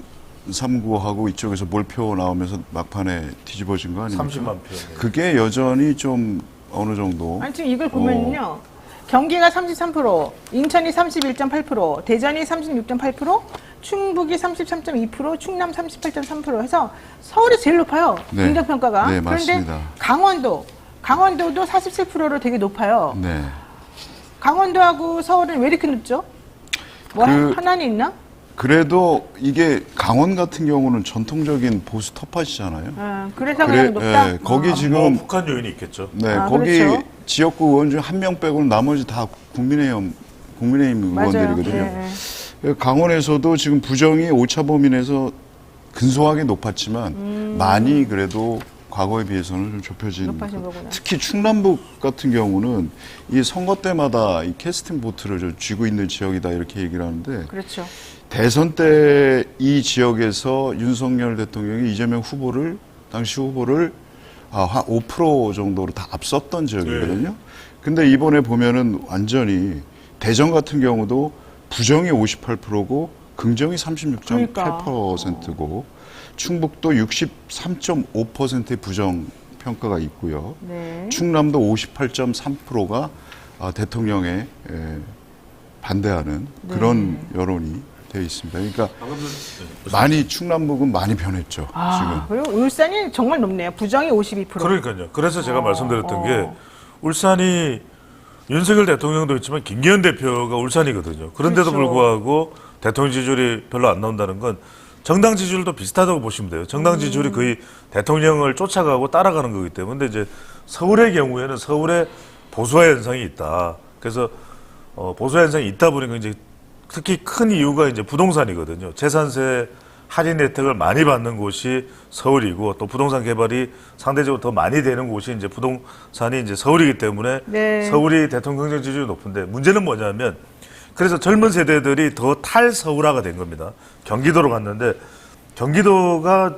3구하고 이쪽에서 몰표 나오면서 막판에 뒤집어진 거 아닙니까? 30만 표. 그게 여전히 좀 어느 정도. 아니, 지금 이걸 보면요. 경기가 33%, 인천이 31.8%, 대전이 36.8%, 충북이 33.2%, 충남 38.3% 해서 서울이 제일 높아요. 네. 긍정평가가. 네, 그런데 맞습니다. 강원도도 47%로 되게 높아요. 네. 강원도하고 서울은 왜 이렇게 높죠? 하나는 있나? 그래도 이게 강원 같은 경우는 전통적인 보수 톱팟이잖아요. 그래서 그냥 높다? 예, 거기 지금 북한 요인이 있겠죠. 네, 거기 그렇죠. 지역구 의원 중 한 명 빼고는 나머지 다 국민의힘 의원들이거든요. 네. 강원에서도 지금 부정이 오차 범위 내에서 근소하게 높았지만 많이 그래도 과거에 비해서는 좀 좁혀진. 높아진 거구나. 특히 충남북 같은 경우는 이 선거 때마다 이 캐스팅 보트를 좀 쥐고 있는 지역이다 이렇게 얘기를 하는데 그렇죠. 대선 때 이 지역에서 윤석열 대통령이 이재명 후보를 당시 후보를 한 5% 정도로 다 앞섰던 지역이거든요. 근데 이번에 보면은 완전히 대전 같은 경우도 부정이 58%고 긍정이 36.8%고 충북도 63.5%의 부정 평가가 있고요. 네. 충남도 58.3%가 대통령에 반대하는 그런 여론이 되어 있습니다. 그러니까 많이 충남북은 많이 변했죠. 지금. 그리고 울산이 정말 높네요. 부정이 52%. 그러니까요. 그래서 제가 말씀드렸던 게 울산이 윤석열 대통령도 있지만 김기현 대표가 울산이거든요. 그런데도 그렇죠. 불구하고 대통령 지지율이 별로 안 나온다는 건 정당 지지율도 비슷하다고 보시면 돼요. 정당 지지율이 거의 대통령을 쫓아가고 따라가는 거기 때문에 이제 서울의 경우에는 서울에 보수화 현상이 있다. 그래서 보수화 현상이 있다 보니까 이제 특히 큰 이유가 이제 부동산이거든요. 재산세 할인 혜택을 많이 받는 곳이 서울이고 또 부동산 개발이 상대적으로 더 많이 되는 곳이 이제 부동산이 이제 서울이기 때문에 네. 서울이 대통령 경쟁 지지율이 높은데 문제는 뭐냐면 그래서 젊은 세대들이 더 탈서울화가 된 겁니다. 경기도로 갔는데 경기도가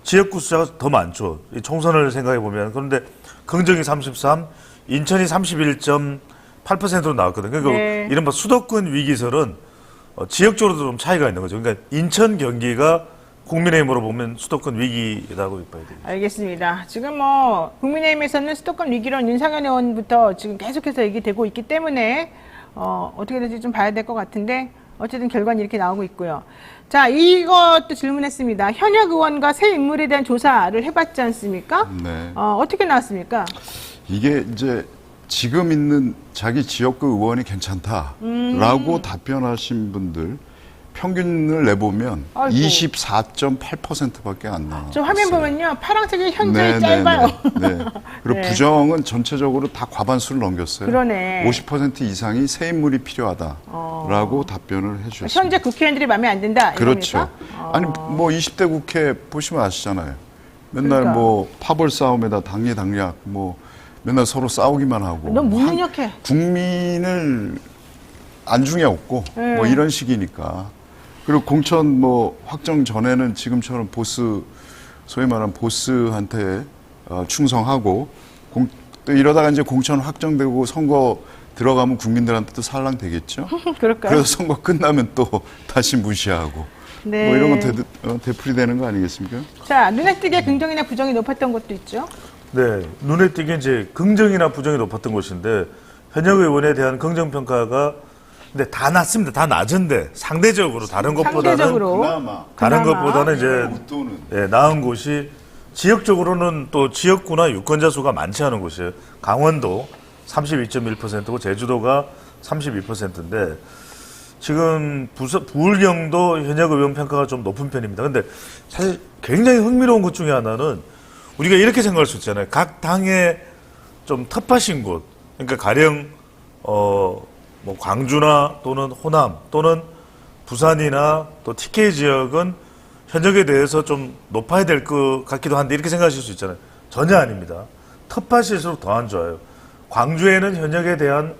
지역구 숫자가 더 많죠. 이 총선을 생각해 보면 그런데 긍정이 33, 인천이 31.8%로 나왔거든요. 그러니까 네. 이른바 수도권 위기설은 지역적으로도 좀 차이가 있는 거죠. 그러니까 인천, 경기가 국민의힘으로 보면 수도권 위기라고 봐야 되겠죠. 알겠습니다. 지금 국민의힘에서는 수도권 위기론 윤상현 의원부터 지금 계속해서 얘기되고 있기 때문에 어떻게 될지 좀 봐야 될 것 같은데 어쨌든 결과는 이렇게 나오고 있고요. 자, 이것도 질문했습니다. 현역 의원과 새 인물에 대한 조사를 해봤지 않습니까? 네. 어떻게 나왔습니까? 이게 이제 지금 있는 자기 지역구 의원이 괜찮다라고 답변하신 분들 평균을 내보면 아이고. 24.8%밖에 안 나와요. 저 화면 보면요. 파란색이 현저히 짧아요. 네. 그리고 네. 부정은 전체적으로 다 과반수를 넘겼어요. 그러네. 50% 이상이 새 인물이 필요하다라고 답변을 해주셨습니다. 현재 국회의원들이 마음에 안 든다. 그렇죠. 이겁니까? 아니 뭐 20대 국회 보시면 아시잖아요. 맨날 그러니까. 뭐 파벌 싸움에다 당리당략 뭐 맨날 서로 싸우기만 하고. 너무 무능력해. 국민을 안중에 업고 네. 뭐 이런 식이니까. 그리고 공천 뭐 확정 전에는 지금처럼 보스 소위 말하는 보스한테 충성하고 또 이러다가 이제 공천 확정되고 선거 들어가면 국민들한테도 살랑 되겠죠. 그럴까요? 그래서 선거 끝나면 또 다시 무시하고 네. 뭐 이런 건 되풀이되는 거 아니겠습니까? 자, 눈에 띄게 긍정이나 부정이 높았던 것도 있죠. 네, 눈에 띄게 이제 긍정이나 부정이 높았던 곳인데 현역 의원에 대한 긍정 평가가 근데 다 낮습니다. 다 낮은데 상대적으로 다른 것보다는 상대적으로. 다른 그나마. 것보다는 이제 웃도는. 나은 곳이 지역적으로는 또 지역구나 유권자 수가 많지 않은 곳이에요. 강원도 32.1%고 제주도가 32%인데 지금 부울경도 현역 의원 평가가 좀 높은 편입니다. 근데 사실 굉장히 흥미로운 것 중에 하나는 우리가 이렇게 생각할 수 있잖아요. 각 당의 좀 텃밭인 곳, 그러니까 가령 뭐 광주나 또는 호남 또는 부산이나 또 TK 지역은 현역에 대해서 좀 높아야 될 것 같기도 한데 이렇게 생각하실 수 있잖아요. 전혀 아닙니다. 텃밭일수록 더 안 좋아요. 광주에는 현역에 대한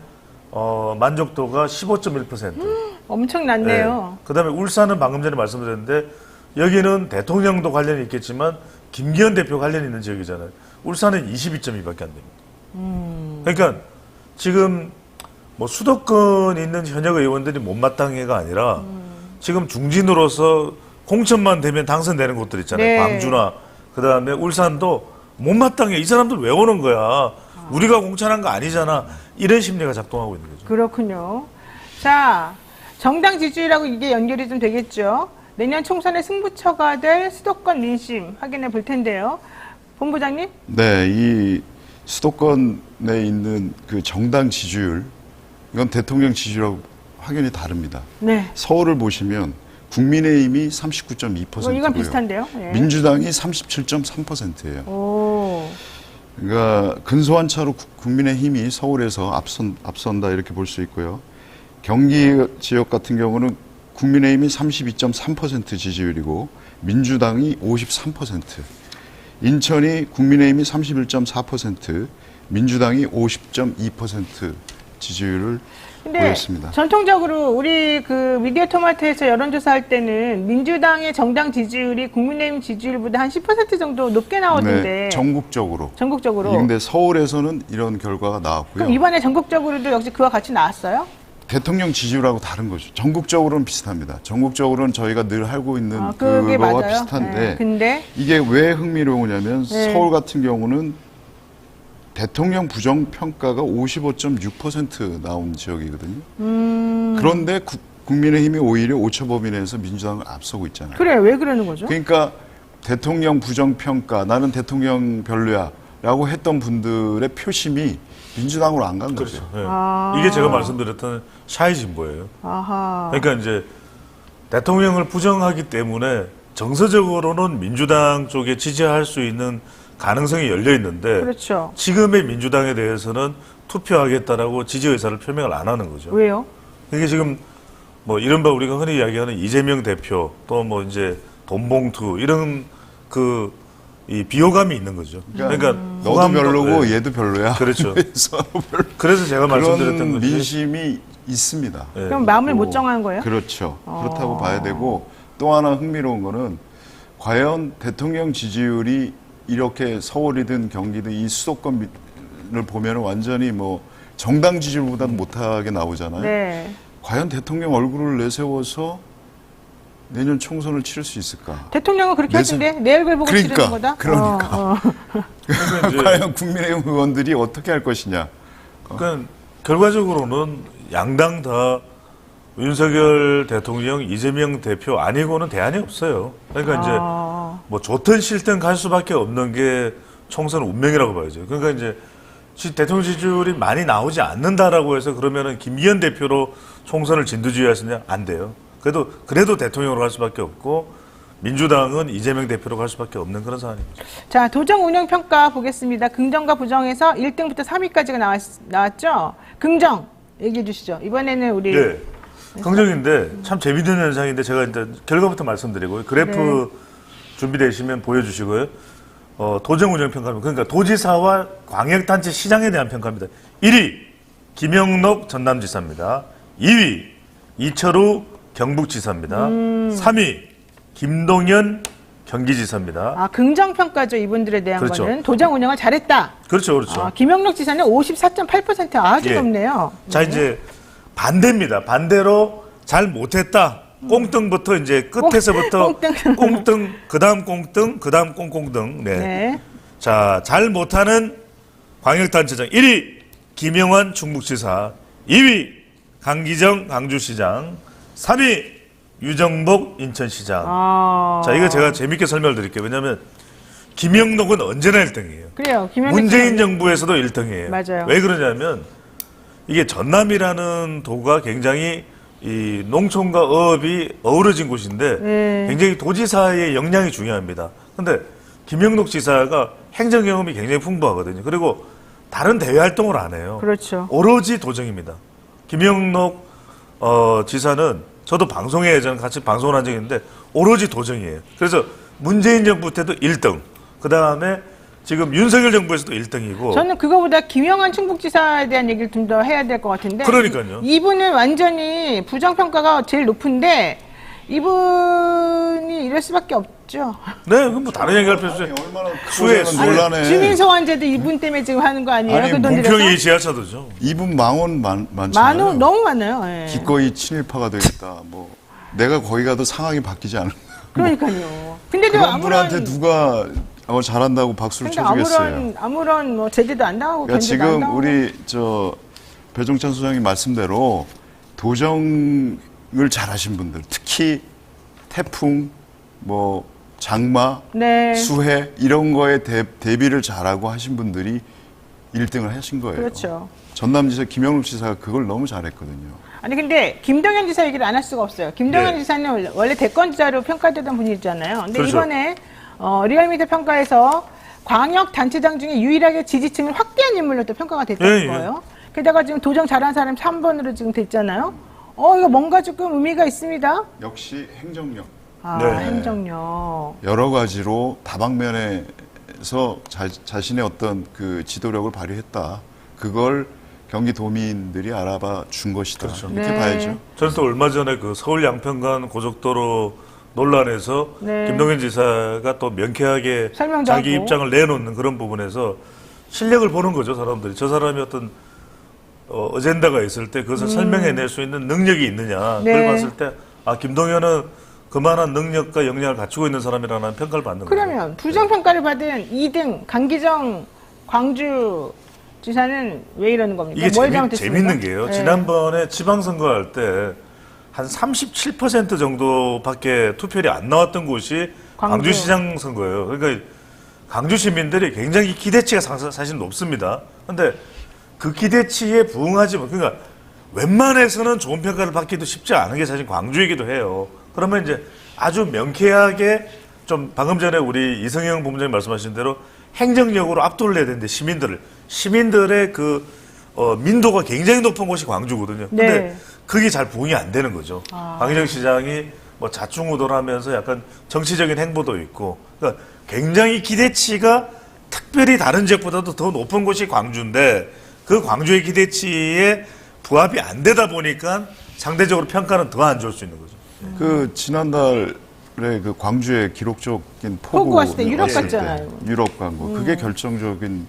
만족도가 15.1%. 엄청 낮네요. 그다음에 울산은 방금 전에 말씀드렸는데 여기는 대통령도 관련이 있겠지만 김기현 대표 관련이 있는 지역이잖아요. 울산은 22.2밖에 안 됩니다. 그러니까 지금 뭐 수도권에 있는 현역 의원들이 못마땅해가 아니라 지금 중진으로서 공천만 되면 당선되는 곳들 있잖아요. 네. 광주나 그다음에 울산도 못마땅해. 이 사람들 왜 오는 거야? 우리가 공천한 거 아니잖아. 이런 심리가 작동하고 있는 거죠. 그렇군요. 자, 정당 지지율하고 이게 연결이 좀 되겠죠. 내년 총선의 승부처가 될 수도권 민심 확인해 볼 텐데요. 본부장님? 네, 이 수도권에 있는 그 정당 지지율, 이건 대통령 지지율하고 확연히 다릅니다. 네. 서울을 보시면 국민의힘이 39.2%고요. 이건 비슷한데요. 예. 민주당이 37.3%예요. 오. 그러니까 근소한 차로 국민의힘이 서울에서 앞선다 이렇게 볼 수 있고요. 경기 지역 같은 경우는 국민의힘이 32.3% 지지율이고 민주당이 53%. 인천이 국민의힘이 31.4%, 민주당이 50.2% 지지율을 근데 보였습니다. 전통적으로 우리 그 미디어 토마토에서 여론조사할 때는 민주당의 정당 지지율이 국민의힘 지지율보다 한 10% 정도 높게 나오던데. 네, 전국적으로. 전국적으로. 근데 서울에서는 이런 결과가 나왔고요. 그럼 이번에 전국적으로도 역시 그와 같이 나왔어요? 대통령 지지율하고 다른 거죠. 전국적으로는 비슷합니다. 전국적으로는 저희가 늘 하고 있는 그게 그거와 맞아요. 비슷한데 네, 근데 이게 왜 흥미로우냐면 네. 서울 같은 경우는 대통령 부정평가가 55.6% 나온 지역이거든요. 그런데 국민의힘이 오히려 오차범위내에서 민주당을 앞서고 있잖아요. 그래, 왜 그러는 거죠? 그러니까 대통령 부정평가, 나는 대통령 별로야 라고 했던 분들의 표심이 민주당으로 안 간 거죠. 그렇죠. 예. 이게 제가 말씀드렸던 샤이 진보예요. 아하. 그러니까 이제 대통령을 부정하기 때문에 정서적으로는 민주당 쪽에 지지할 수 있는 가능성이 열려 있는데 그렇죠. 지금의 민주당에 대해서는 투표하겠다라고 지지 의사를 표명을 안 하는 거죠. 왜요? 이게 지금 뭐 이른바 우리가 흔히 이야기하는 이재명 대표 또 뭐 이제 돈봉투 이런 이 비호감이 있는 거죠. 그러니까 너도 호감도, 별로고 예. 얘도 별로야. 그렇죠. 그래서 그래서 제가 말씀드렸던 그런 것이 민심이 있습니다. 예. 그럼 마음을 못 정한 거예요? 그렇죠. 그렇다고 봐야 되고 또 하나 흥미로운 거는 과연 대통령 지지율이 이렇게 서울이든 경기든 이 수도권을 보면 완전히 뭐 정당 지지율보다는 못하게 나오잖아요. 네. 과연 대통령 얼굴을 내세워서 내년 총선을 치를 수 있을까? 대통령은 그렇게 하신데 내 얼굴 보고 그러니까, 치르는 거다? 그러니까. 그러니까 이제 과연 국민의힘 의원들이 어떻게 할 것이냐? 그러니까 결과적으로는 양당 다 윤석열 대통령, 이재명 대표 아니고는 대안이 없어요. 그러니까 이제 뭐 좋든 싫든 갈 수밖에 없는 게 총선 운명이라고 봐야죠. 그러니까 이제 대통령 지지율이 많이 나오지 않는다라고 해서 그러면은 김기현 대표로 총선을 진두지휘하시냐? 안 돼요. 그래도 대통령으로 갈 수밖에 없고 민주당은 이재명 대표로 갈 수밖에 없는 그런 상황입니다. 자, 도정 운영 평가 보겠습니다. 긍정과 부정에서 1등부터 3위까지가 나왔죠? 긍정 얘기해 주시죠. 이번에는 우리 네. 긍정인데 참 재밌는 현상인데 제가 일단 결과부터 말씀드리고요. 그래프 준비되시면 보여주시고요. 도정 운영 평가입니다. 그러니까 도지사와 광역단체 시장에 대한 평가입니다. 1위 김영록 전남지사입니다. 2위 이철우 경북지사입니다. 3위 김동연 경기지사입니다. 아, 긍정 평가죠. 이분들에 대한 그렇죠. 거는 도정 운영을 잘했다. 그렇죠, 그렇죠. 김영록 지사는 54.8% 아주 예. 높네요. 자, 이제 반대입니다. 반대로 잘 못했다. 꽁등부터 이제 끝에서부터 꽁등, 그다음 꽁등, 그다음 꽁꽁등. 네. 네. 자, 잘 못하는 광역단체장 1위 김영환 충북지사, 2위 강기정 강주시장, 3위 유정복 인천시장. 자, 이거 제가 재밌게 설명을 드릴게요. 왜냐하면 김영록은 언제나 1등이에요. 그래요. 문재인 정부에서도 1등이에요. 맞아요. 왜 그러냐면 이게 전남이라는 도가 굉장히 이 농촌과 어업이 어우러진 곳인데 굉장히 도지사의 역량이 중요합니다. 근데 김영록 지사가 행정 경험이 굉장히 풍부하거든요. 그리고 다른 대외 활동을 안 해요. 그렇죠. 오로지 도정입니다. 김영록 지사는 저도 방송에 예전에 같이 방송을 한 적이 있는데 오로지 도정이에요. 그래서 문재인 정부 때도 1등. 그다음에 지금 윤석열 정부에서도 1등이고. 저는 그거보다 김영환 충북지사에 대한 얘기를 좀 더 해야 될 것 같은데. 그러니까요. 이분은 완전히 부정평가가 제일 높은데 이분이 이럴 수밖에 없죠. 네, 그럼 뭐 다른 얘기할 필요 없어요. 얼마나 수혜. 논란에 주민소환제도 이분 때문에 지금 하는 거 아니에요? 아니, 그 돈 들여서? 문평이 지하차도죠. 이분 망원 많잖아요. 만원 너무 많아요. 예. 기꺼이 친일파가 되겠다. 뭐 내가 거기 가도 상황이 바뀌지 않을. 그러니까요. 근데도 그런 분한테 아무런 누가 잘한다고 박수를 그러니까 쳐주겠어요. 아무런 뭐 제재도 안 나가고 그러니까 견제도 안 지금 나가고. 우리 배종찬 소장님 말씀대로 도정을 잘하신 분들, 특히 태풍, 뭐 장마, 네. 수해 이런 거에 대비를 잘하고 하신 분들이 1등을 하신 거예요. 그렇죠. 전남지사 김영록 지사가 그걸 너무 잘했거든요. 아니 근데 김동연 지사 얘기를 안 할 수가 없어요. 김동연 네. 지사는 원래 대권주자로 평가되던 분이잖아요. 근데 그렇죠. 이번에 리얼미터 평가에서 광역 단체장 중에 유일하게 지지층을 확대한 인물로 또 평가가 됐다는 예, 예. 거예요. 게다가 지금 도정 잘한 사람 3번으로 지금 됐잖아요. 이거 뭔가 조금 의미가 있습니다. 역시 행정력. 아, 네. 행정력. 여러 가지로 다방면에 지방에서 자신의 어떤 그 지도력을 발휘했다. 그걸 경기도민들이 알아봐 준 것이다. 그렇죠. 이렇게 네. 봐야죠. 저는 또 얼마 전에 그 서울 양평간 고속도로 논란에서 네. 김동연 지사가 또 명쾌하게 설명도 자기 하고. 입장을 내놓는 그런 부분에서 실력을 보는 거죠, 사람들이. 저 사람이 어떤 어젠다가 있을 때 그것을 설명해낼 수 있는 능력이 있느냐. 네. 그걸 봤을 때, 아, 김동연은 그만한 능력과 역량을 갖추고 있는 사람이라는 평가를 받는 거죠. 그러면 부정평가를 받은 2등 강기정 광주 지사는 왜 이러는 겁니까? 이게 뭘 잘못했습니까? 재밌는 게요. 네. 지난번에 지방선거 할 때 한 37% 정도밖에 투표율이 안 나왔던 곳이 광주. 광주시장 선거예요. 그러니까 강주 시민들이 굉장히 기대치가 사실 높습니다. 근데 그 기대치에 부응하지 못, 그러니까 웬만해서는 좋은 평가를 받기도 쉽지 않은 게 사실 광주이기도 해요. 그러면 이제 아주 명쾌하게 좀 방금 전에 우리 이성영 본부장님 말씀하신 대로 행정력으로 압도를 해야 되는데 시민들의 그 민도가 굉장히 높은 곳이 광주거든요. 근데 네. 그게 잘 부응이 안 되는 거죠. 강희정 시장이 뭐 좌충우돌하면서 약간 정치적인 행보도 있고, 그러니까 굉장히 기대치가 특별히 다른 지역보다도 더 높은 곳이 광주인데 그 광주의 기대치에 부합이 안 되다 보니까 상대적으로 평가는 더 안 좋을 수 있는 거죠. 그 지난달에 그 광주의 기록적인 폭우 왔을 때 유럽 왔을 갔잖아요. 때 유럽 간 거. 그게 결정적인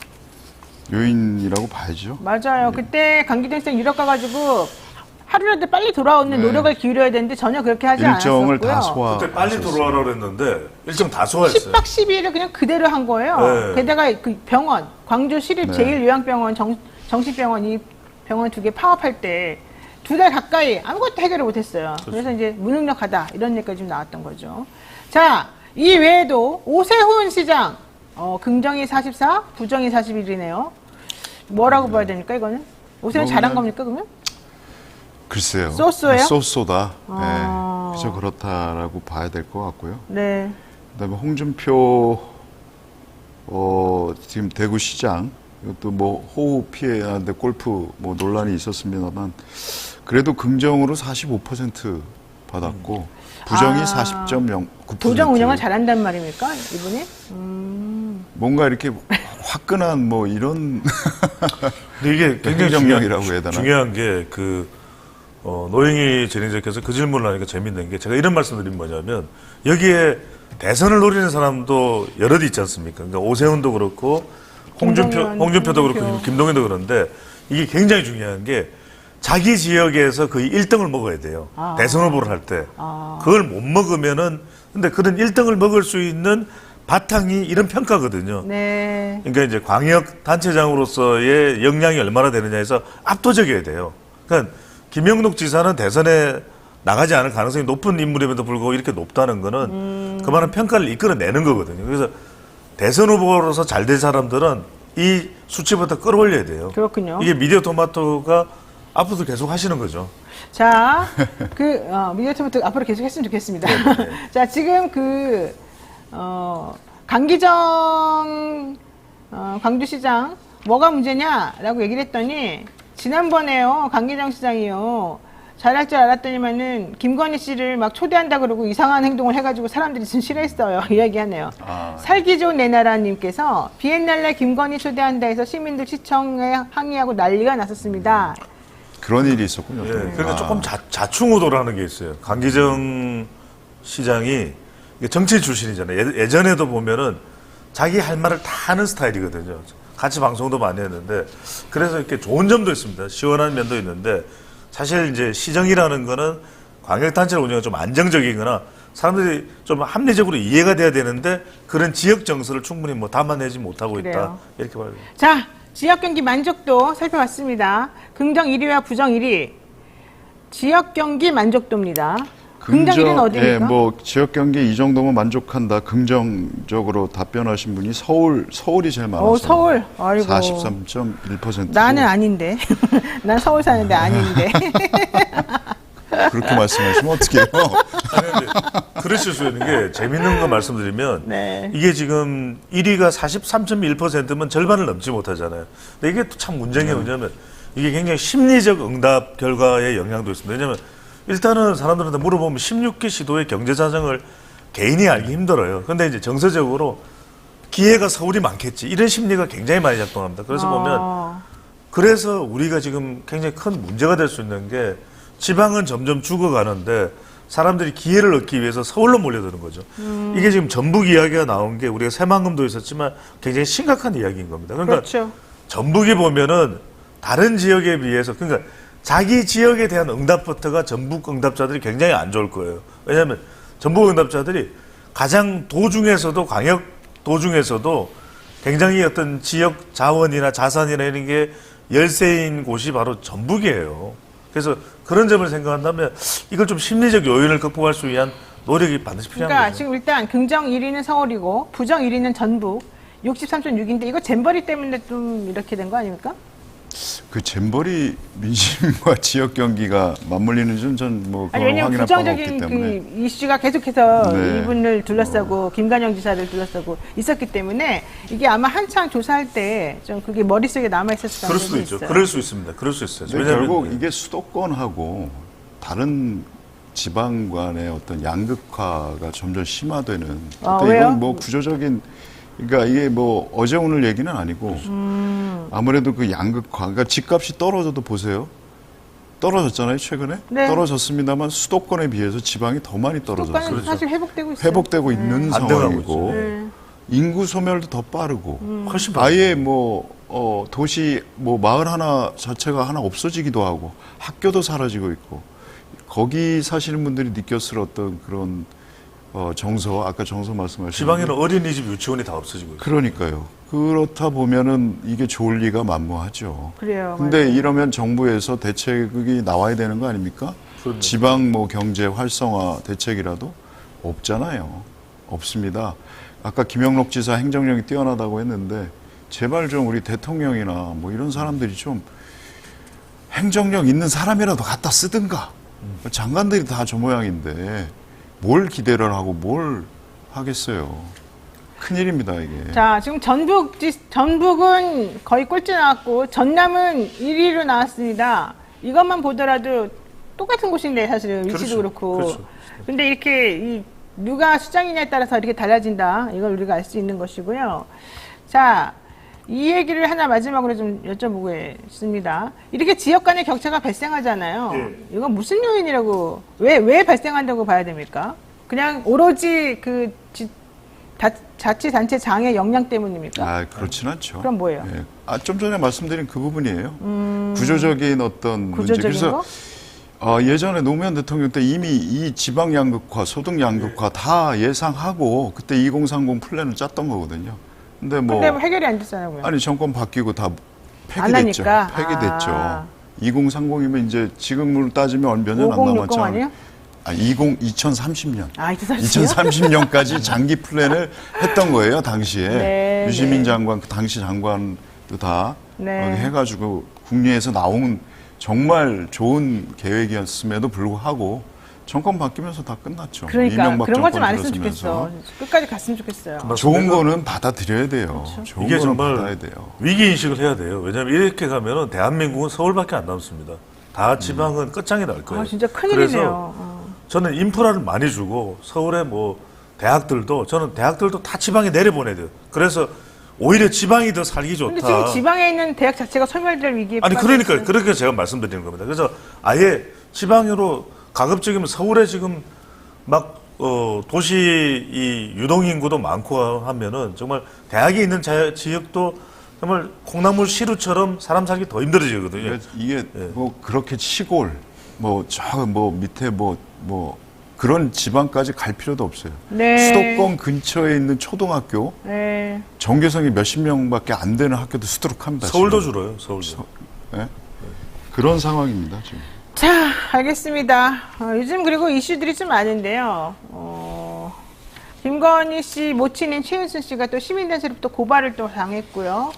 요인이라고 봐야죠. 맞아요. 그때 강기정 씨는 유럽 가가지고 하루라도 빨리 돌아오는 노력을 기울여야 되는데 전혀 그렇게 하지 일정을 않았었고요. 다 소화. 그때 빨리 돌아오라고 그랬는데 일정 다 소화했어요. 10박 12일을 그냥 그대로 한 거예요. 네. 게다가 그 병원, 광주 시립 네. 제1요양병원, 정신병원 이 병원 두 개 파업할 때 2달 가까이 아무것도 해결을 못했어요. 그래서 이제 무능력하다 이런 얘기가 좀 나왔던 거죠. 자, 이 외에도 오세훈 시장 긍정이 44, 부정이 41이네요. 뭐라고 봐야 되니까 이거는? 오세훈 잘한 겁니까 그러면? 글쎄요. 쏘쏘예요? 쏘쏘다. 아. 네. 그저 그렇다라고 봐야 될 것 같고요. 네. 그다음에 홍준표 지금 대구시장 이것도 뭐 호우 피해하는데 골프 뭐 논란이 있었습니다만 그래도 긍정으로 45% 받았고 부정이 40.09%. 도정 운영을 잘한단 말입니까 이분이? 뭔가 이렇게 화끈한 뭐 이런 근데 이게 굉장히 행정력이라고 해야 되나? 중요한 게 노영희 진행자께서 그 질문을 하니까 재밌는 게 제가 이런 말씀드린 뭐냐면 여기에 대선을 노리는 사람도 여럿 있지 않습니까? 그러니까 오세훈도 그렇고 홍준표도 그렇고 김동연도 그런데 이게 굉장히 중요한 게 자기 지역에서 거의 1등을 먹어야 돼요. 대선 후보를 할 때. 그걸 못 먹으면은 근데 그런 1등을 먹을 수 있는 바탕이 이런 평가거든요. 네. 그러니까 이제 광역 단체장으로서의 역량이 얼마나 되느냐에서 압도적이어야 돼요. 그러니까 김영록 지사는 대선에 나가지 않을 가능성이 높은 인물임에도 불구하고 이렇게 높다는 거는 그만한 평가를 이끌어내는 거거든요. 그래서 대선 후보로서 잘 된 사람들은 이 수치부터 끌어올려야 돼요. 그렇군요. 이게 미디어 토마토가 앞으로도 계속 하시는 거죠. 자, 미디어 토마토 앞으로 계속 했으면 좋겠습니다. 자, 지금 강기정 광주시장 뭐가 문제냐라고 얘기를 했더니 지난번에요 강기정 시장이요 잘할 줄 알았더니만은 김건희 씨를 막 초대한다 그러고 이상한 행동을 해가지고 사람들이 좀 싫어했어요. 이 얘기하네요. 살기 좋은 내 나라님께서 비엔날레 김건희 초대한다 해서 시민들 시청에 항의하고 난리가 났었습니다. 그런 일이 있었군요. 예, 그러니까 조금 자충우도라는 게 있어요. 강기정 시장이 이게 정치 출신이잖아요. 예전에도 보면은 자기 할 말을 다 하는 스타일이거든요. 같이 방송도 많이 했는데 그래서 이렇게 좋은 점도 있습니다. 시원한 면도 있는데 사실 이제 시정이라는 거는 광역단체를 운영이 좀 안정적이거나 사람들이 좀 합리적으로 이해가 돼야 되는데 그런 지역 정서를 충분히 뭐 담아내지 못하고 있다. 그래요. 이렇게 봐요. 자, 지역 경기 만족도 살펴봤습니다. 긍정 1위와 부정 1위. 지역 경기 만족도입니다. 긍정 1위는 어디입니까? 예, 뭐 지역 경기 이 정도면 만족한다. 긍정적으로 답변하신 분이 서울이 제일 많았어요. 서울. 아이고. 43.1%. 나는 아닌데. 난 서울 사는데 아닌데. 그렇게 말씀하시면 어떡해요? 아니, 근데 그러실 수 있는 게 재밌는 거 말씀드리면 네. 이게 지금 1위가 43.1%면 절반을 넘지 못하잖아요. 근데 이게 또 참 문제인 게 뭐냐면 이게 굉장히 심리적 응답 결과에 영향도 있습니다. 왜냐하면 일단은 사람들한테 물어보면 16개 시도의 경제 사정을 개인이 알기 힘들어요. 근데 이제 정서적으로 기회가 서울이 많겠지. 이런 심리가 굉장히 많이 작동합니다. 그래서 보면 그래서 우리가 지금 굉장히 큰 문제가 될 수 있는 게 지방은 점점 죽어가는데 사람들이 기회를 얻기 위해서 서울로 몰려드는 거죠. 이게 지금 전북 이야기가 나온 게 우리가 새만금도 있었지만 굉장히 심각한 이야기인 겁니다. 그러니까 그렇죠. 전북이 보면은 다른 지역에 비해서 그러니까 자기 지역에 대한 응답부터가 전북 응답자들이 굉장히 안 좋을 거예요. 왜냐하면 전북 응답자들이 가장 도중에서도 광역 도중에서도 굉장히 어떤 지역 자원이나 자산이나 이런 게 열세인 곳이 바로 전북이에요. 그래서 그런 점을 생각한다면 이걸 좀 심리적 요인을 극복할 수 위한 노력이 반드시 필요한 그러니까 거죠. 지금 일단 긍정 1위는 서울이고 부정 1위는 전북 63.6인데 이거 잼버리 때문에 좀 이렇게 된 거 아닙니까? 그 잼버리 민심과 지역 경기가 맞물리는 전뭐 아니 왜냐면 확인할 바가 없기 부정적인 때문에. 그 이슈가 계속해서 네. 이분을 둘러싸고 김관영 지사를 둘러싸고 있었기 때문에 이게 아마 한창 조사할 때 좀 그게 머릿속에 남아 있었을 그럴 수도 가능성이 있죠. 있어요. 그럴 수 있습니다. 그럴 수 있어요. 네, 왜냐하면 결국 이게 수도권하고 다른 지방 간의 어떤 양극화가 점점 심화되는. 근데 왜요? 이건 뭐 구조적인, 그러니까 이게 뭐 어제 오늘 얘기는 아니고 아무래도 그 양극화, 그러니까 집값이 떨어져도 보세요. 떨어졌잖아요, 최근에. 네. 떨어졌습니다만 수도권에 비해서 지방이 더 많이 떨어졌어요. 수도권은 사실 회복되고 있어요. 회복되고 있는 안정하고 상황이고 네. 인구 소멸도 더 빠르고 훨씬 아예 뭐 도시 뭐 마을 하나 자체가 하나 없어지기도 하고 학교도 사라지고 있고 거기 사시는 분들이 느꼈을 어떤 그런 정서, 아까 정서 말씀하신 지방에는 어린이집 유치원이 다 없어지고 있어요. 그러니까요. 그렇다 보면은 이게 좋을 리가 만무하죠. 그래요. 근데 맞아요. 이러면 정부에서 대책이 나와야 되는 거 아닙니까? 그럼요. 지방 뭐 경제 활성화 대책이라도 없잖아요. 없습니다. 아까 김영록 지사 행정력이 뛰어나다고 했는데 제발 좀 우리 대통령이나 뭐 이런 사람들이 좀 행정력 있는 사람이라도 갖다 쓰든가. 장관들이 다 저 모양인데 뭘 기대를 하고 뭘 하겠어요. 큰일입니다, 이게. 자, 지금 전북은 거의 꼴찌 나왔고 전남은 1위로 나왔습니다. 이것만 보더라도 똑같은 곳인데 사실은 위치도 그렇죠. 그렇고. 그렇죠. 근데 이렇게 누가 수장이냐에 따라서 이렇게 달라진다. 이걸 우리가 알 수 있는 것이고요. 자, 이 얘기를 하나 마지막으로 좀 여쭤보겠습니다. 이렇게 지역 간의 격차가 발생하잖아요. 예. 이건 무슨 요인이라고, 왜 발생한다고 봐야 됩니까? 그냥 오로지 그 자치단체 장의 역량 때문입니까? 아, 그렇진 않죠. 그럼 뭐예요? 예. 좀 전에 말씀드린 그 부분이에요. 구조적인 어떤 구조적인 문제. 거? 그래서 예전에 노무현 대통령 때 이미 이 지방 양극화, 소득 양극화 다 예상하고 그때 2030 플랜을 짰던 거거든요. 근데 뭐 해결이 안 됐잖아요. 아니 정권 바뀌고 다 안 폐기됐죠. 하니까? 폐기됐죠. 2030이면 이제 지금으로 따지면 몇 년 안 5060 남았잖아요. 아니에요? 2030년. 아, 2030년? 2030년까지 장기 플랜을 했던 거예요, 당시에. 네, 유시민 네. 장관, 그 당시 장관도 다 네. 해가지고 국리에서 나온 정말 좋은 계획이었음에도 불구하고 정권 바뀌면서 다 끝났죠. 그러니까 이명박 그런 것 좀 정권 안 했으면 들어서면서. 좋겠어. 끝까지 갔으면 좋겠어요. 좋은 거는 받아들여야 돼요. 좋은 이게 거는 정말 받아야 돼요. 위기 인식을 해야 돼요. 왜냐하면 이렇게 가면은 대한민국은 서울밖에 안 남습니다. 다 지방은 끝장이 날 거예요. 아, 진짜 그래서 큰일이네요. 저는 인프라를 많이 주고 서울의 뭐 대학들도 저는 대학들도 다 지방에 내려보내야 돼요. 그래서 오히려 지방이 더 살기 좋다. 근데 지금 지방에 있는 대학 자체가 소멸될 위기에 아니 빠져 그러니까 있어요. 그렇게 제가 말씀드리는 겁니다. 그래서 아예 지방으로 가급적이면 서울에 지금 막 도시 이 유동 인구도 많고 하면은 정말 대학이 있는 지역도 정말 콩나물 시루처럼 사람 살기 더 힘들어지거든요. 그러니까 이게 예. 뭐 그렇게 시골 뭐 밑에 뭐 그런 지방까지 갈 필요도 없어요. 네. 수도권 근처에 있는 초등학교 네. 전교생이 몇십 명밖에 안 되는 학교도 수두룩합니다. 서울도 지금. 줄어요. 서울도. 예? 그런 상황입니다 지금. 자, 알겠습니다. 요즘 그리고 이슈들이 좀 많은데요. 김건희 씨 모친인 최은순 씨가 또 시민단체로부터 고발을 또 당했고요.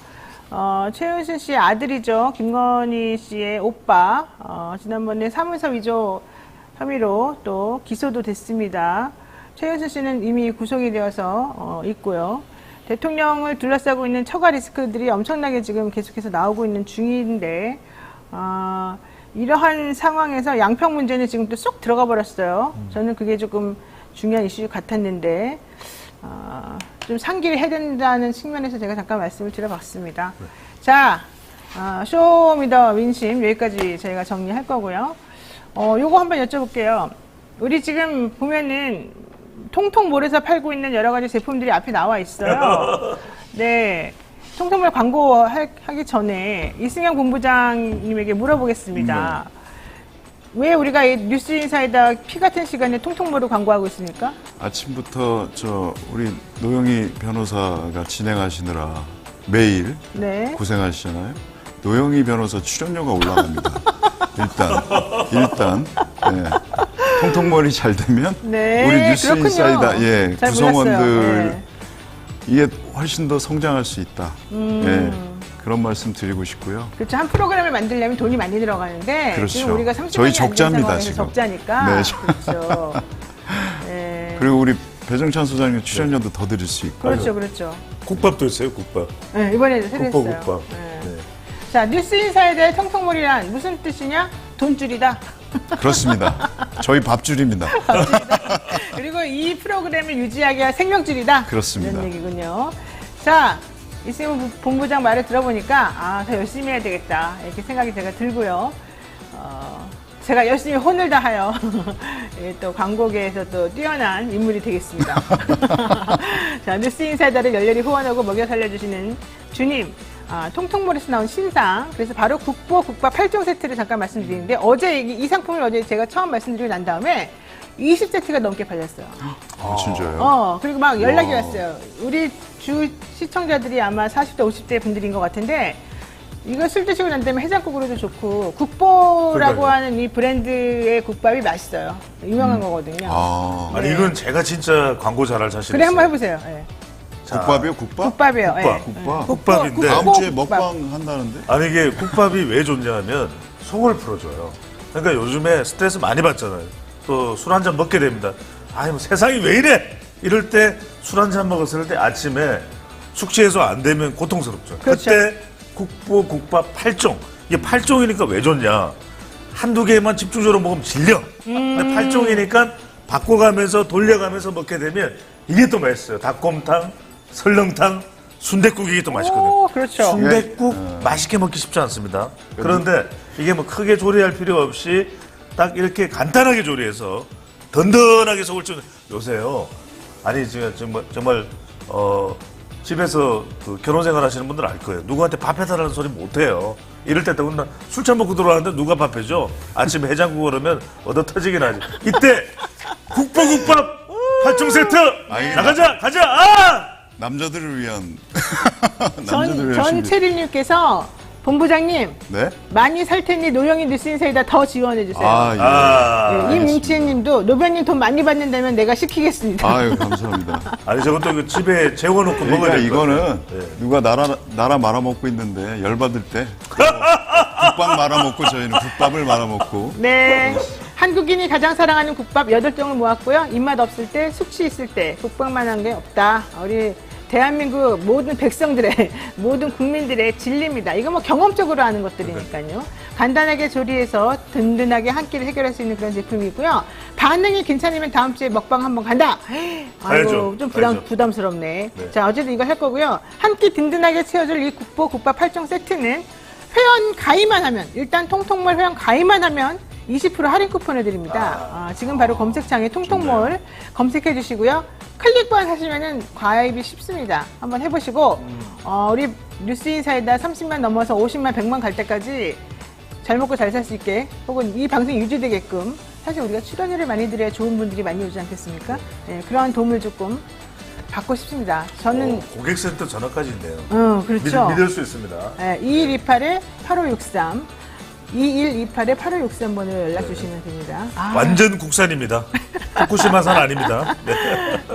최은순 씨의 아들이죠. 김건희 씨의 오빠. 지난번에 사문서 위조 혐의로 또 기소도 됐습니다. 최은순 씨는 이미 구속이 되어서 있고요. 대통령을 둘러싸고 있는 처가 리스크들이 엄청나게 지금 계속해서 나오고 있는 중인데, 이러한 상황에서 양평 문제는 지금 또 쏙 들어가 버렸어요. 저는 그게 조금 중요한 이슈 같았는데, 좀 상기를 해야 된다는 측면에서 제가 잠깐 말씀을 드려봤습니다. 자, 쇼미더 민심 여기까지 저희가 정리할 거고요. 요거 한번 여쭤볼게요. 우리 지금 보면은 통통몰에서 팔고 있는 여러 가지 제품들이 앞에 나와 있어요. 네. 통통몰 광고하기 전에 이승현 본부장님에게 물어보겠습니다. 왜 우리가 이 뉴스인사이다 피 같은 시간에 통통몰을 광고하고 있습니까? 아침부터 우리 노영희 변호사가 진행하시느라 매일 네. 고생하시잖아요. 노영희 변호사 출연료가 올라갑니다. 일단 네. 통통몰이 잘 되면 네, 우리 뉴스인사이다 그렇군요. 잘 구성원들 몰랐어요. 네. 이게 훨씬 더 성장할 수 있다. 예, 그런 말씀 드리고 싶고요. 그렇죠. 한 프로그램을 만들려면 돈이 많이 들어가는데 그렇죠. 지금 우리가 30만이 저희 적자입니다, 지금. 적자니까. 네, 그렇죠. 네. 그리고 우리 배정찬 소장님 출연료도 더 드릴 수 있고. 그렇죠, 그렇죠. 국밥도 있어요, 국밥. 네, 이번에도 새로 했어요. 국밥. 네. 네. 자, 뉴스인사에 대해 통통몰이란 무슨 뜻이냐? 돈줄이다. 그렇습니다. 저희 밥줄입니다. 그리고 이 프로그램을 유지하기 위한 생명줄이다. 그렇습니다. 이런 얘기군요. 자, 이승훈 본부장 말을 들어보니까 더 열심히 해야 되겠다 이렇게 생각이 제가 들고요. 제가 열심히 혼을 다하여 또 광고계에서 또 뛰어난 인물이 되겠습니다. 자, 뉴스인사이다를 열렬히 후원하고 먹여 살려주시는 주님, 통통몰에서 나온 신상, 그래서 바로 국보, 국밥 8종 세트를 잠깐 말씀드리는데 어제 이 상품을 어제 제가 처음 말씀드리고 난 다음에 20세트가 넘게 팔렸어요. 진짜요? 그리고 막 연락이 와. 왔어요. 우리 주 시청자들이 아마 40대, 50대 분들인 것 같은데 이거 술 드시고 난 다음에 해장국으로도 좋고 국보라고 그러니까요. 하는 이 브랜드의 국밥이 맛있어요. 유명한 거거든요. 아니, 네. 이건 제가 진짜 광고 잘할 자신 그래 있어요. 한번 해보세요. 네. 자, 국밥이요? 국밥? 국밥이에요. 국밥. 네. 국밥. 국밥인데 다음 주에 국밥. 먹방 한다는데? 아니 이게 국밥이 왜 좋냐면 속을 풀어줘요. 그러니까 요즘에 스트레스 많이 받잖아요. 또 술 한 잔 먹게 됩니다. 아니 뭐 세상이 왜 이래? 이럴 때 술 한 잔 먹었을 때 아침에 숙취해소 안 되면 고통스럽죠. 그렇죠. 그때 국보 국밥 8종. 이게 8종이니까 왜 좋냐? 한두 개만 집중적으로 먹으면 질려. 근데 8종이니까 바꿔가면서 돌려가면서 먹게 되면 이게 또 맛있어요. 닭곰탕, 설렁탕, 순댓국 이게 또 맛있거든요. 오, 그렇죠. 순댓국 맛있게 먹기 쉽지 않습니다. 그런데 이게 뭐 크게 조리할 필요 없이 딱 이렇게 간단하게 조리해서 든든하게 속을 좀 요새요. 아니 지금 정말 집에서 그 결혼 생활 하시는 분들 알 거예요. 누구한테 밥 해달라는 소리 못 해요. 이럴 때 더군다나 술잔 먹고 들어왔는데 누가 밥 해줘? 아침에 해장국 그러면 얻어 터지긴 하지. 이때 국밥 8종 세트 가자. 남자들을 위한 남자들을 위한 전채리님께서 본부장님 네? 많이 살 테니 노영희 뉴스인사이다 더 지원해 주세요. 예. 임민치님도 노변님 돈 많이 받는다면 내가 시키겠습니다. 아유, 감사합니다. 아니 저것도 그 집에 재워놓고 그러니까 먹어야 될 이거는 거예요. 네. 누가 나라 말아먹고 있는데 열받을 때 국밥 말아먹고 저희는 국밥을 말아먹고 네. 한국인이 가장 사랑하는 국밥 8종을 모았고요. 입맛 없을 때, 숙취 있을 때 국밥만 한 게 없다. 우리 대한민국 모든 백성들의, 모든 국민들의 진리입니다. 이거 뭐 경험적으로 하는 것들이니까요. 간단하게 조리해서 든든하게 한 끼를 해결할 수 있는 그런 제품이고요. 반응이 괜찮으면 다음 주에 먹방 한번 간다. 아이고, 좀 가야죠. 부담스럽네. 네. 자, 어쨌든 이걸 할 거고요. 한 끼 든든하게 채워줄 이 국보, 국밥 8종 세트는 회원 가입만 하면, 일단 통통몰 회원 가입만 하면 20% 할인 쿠폰을 드립니다. 지금 바로 검색창에 통통몰 검색해 주시고요. 클릭만 하시면은 가입이 쉽습니다. 한번 해보시고, 우리 뉴스인사이다 30만 넘어서 50만, 100만 갈 때까지 잘 먹고 잘 살 수 있게, 혹은 이 방송이 유지되게끔, 사실 우리가 출연료를 많이 드려야 좋은 분들이 많이 오지 않겠습니까? 네, 그런 도움을 조금 받고 싶습니다. 저는, 고객센터 전화까지 있네요. 그렇죠. 믿을 수 있습니다. 네, 2128-8563. 2128-8563번으로 연락 주시면 됩니다. 완전 국산입니다. 후쿠시마산 아닙니다. 네.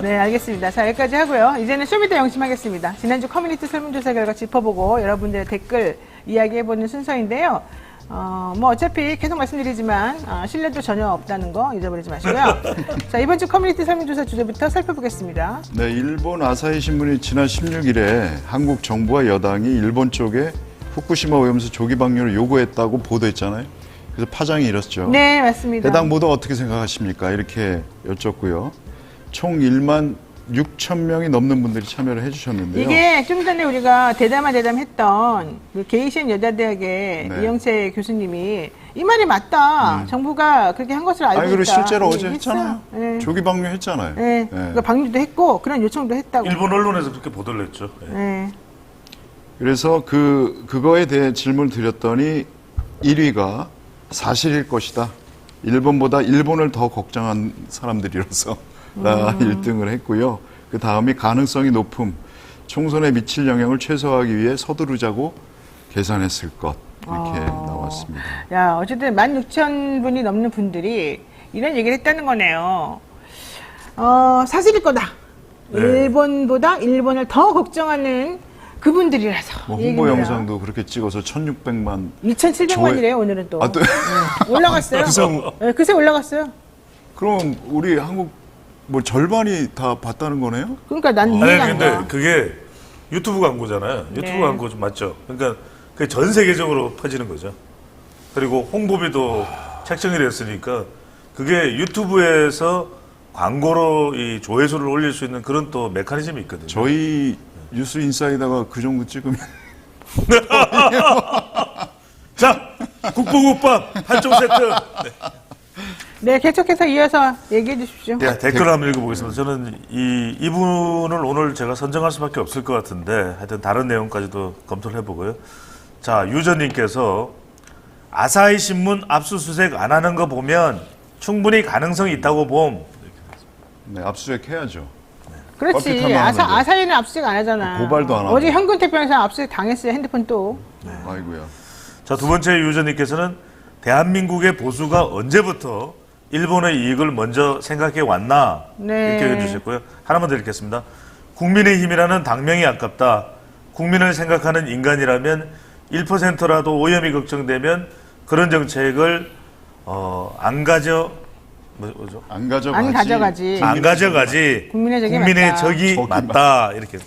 네, 알겠습니다. 자, 여기까지 하고요. 이제는 쇼미더 영심하겠습니다. 지난주 커뮤니티 설문조사 결과 짚어보고 여러분들의 댓글 이야기해보는 순서인데요. 뭐 어차피 계속 말씀드리지만 신뢰도 전혀 없다는 거 잊어버리지 마시고요. 자, 이번 주 커뮤니티 설문조사 주제부터 살펴보겠습니다. 네, 일본 아사히 신문이 지난 16일에 한국 정부와 여당이 일본 쪽에 후쿠시마 오염수 조기 방류를 요구했다고 보도했잖아요. 그래서 파장이 일었죠. 네, 맞습니다. 해당 보도 어떻게 생각하십니까? 이렇게 여쭙고요. 총 1만 6천 명이 넘는 분들이 참여를 해주셨는데요. 이게 좀 전에 우리가 대담했던 그 게이시안 여자대학의 네. 이영채 교수님이 이 말이 맞다. 정부가 그렇게 한 것을 알고 아니, 그리고 있다. 실제로 어제 했어요. 했잖아요. 네. 조기 방류했잖아요. 네. 그러니까 방류도 했고 그런 요청도 했다고. 일본 언론에서 그렇게 보도를 했죠. 예. 네. 그래서 그거에 대해 질문을 드렸더니 1위가 사실일 것이다. 일본보다 일본을 더 걱정한 사람들이라서 나 1등을 했고요. 그 다음이 가능성이 높음. 총선에 미칠 영향을 최소화하기 위해 서두르자고 계산했을 것. 이렇게 나왔습니다. 야, 어쨌든 16,000분이 넘는 분들이 이런 얘기를 했다는 거네요. 사실일 거다. 네. 일본보다 일본을 더 걱정하는 그분들이라서. 뭐 홍보 얘기입니다. 영상도 그렇게 찍어서 1,600만 2,700만이래요, 오늘은 또. 아, 또 올라갔어요. 네, 그새 올라갔어요. 그럼 우리 한국 뭐 절반이 다 봤다는 거네요? 그러니까 난 아니 이해가 안 근데 가. 그게 유튜브 광고잖아요. 유튜브 네. 광고 좀 맞죠? 그러니까 그게 전 세계적으로 퍼지는 거죠. 그리고 홍보비도 책정이 됐으니까 그게 유튜브에서 광고로 이 조회수를 올릴 수 있는 그런 또 메커니즘이 있거든요. 저희 뉴스 인사이다가 그 정도 찍으면 자, 국보국밥 한쪽 세트. 네, 계속해서 이어서 얘기해 주십시오. 네, 댓글 한번 읽어보겠습니다. 저는 이분을 오늘 제가 선정할 수밖에 없을 것 같은데 하여튼 다른 내용까지도 검토를 해보고요. 자, 유저님께서 아사히 신문 압수수색 안 하는 거 보면 충분히 가능성이 있다고 봄. 네, 압수수색 해야죠. 그렇지. 컴퓨터만 하면 돼. 아사히는 압수수색 안 하잖아. 고발도 안 하고. 어제 현근택변에서 압수수색 당했어요, 핸드폰 또. 아이고야. 자, 두 번째 유저님께서는 대한민국의 보수가 언제부터 일본의 이익을 먼저 생각해 왔나 네. 이렇게 해주셨고요. 하나만 더 읽겠습니다. 국민의힘이라는 당명이 아깝다. 국민을 생각하는 인간이라면 1%라도 오염이 걱정되면 그런 정책을 안 가져가지. 안 가져가지. 안 가져가지. 국민의 적이 국민의 맞다. 적이 맞다. 이렇게.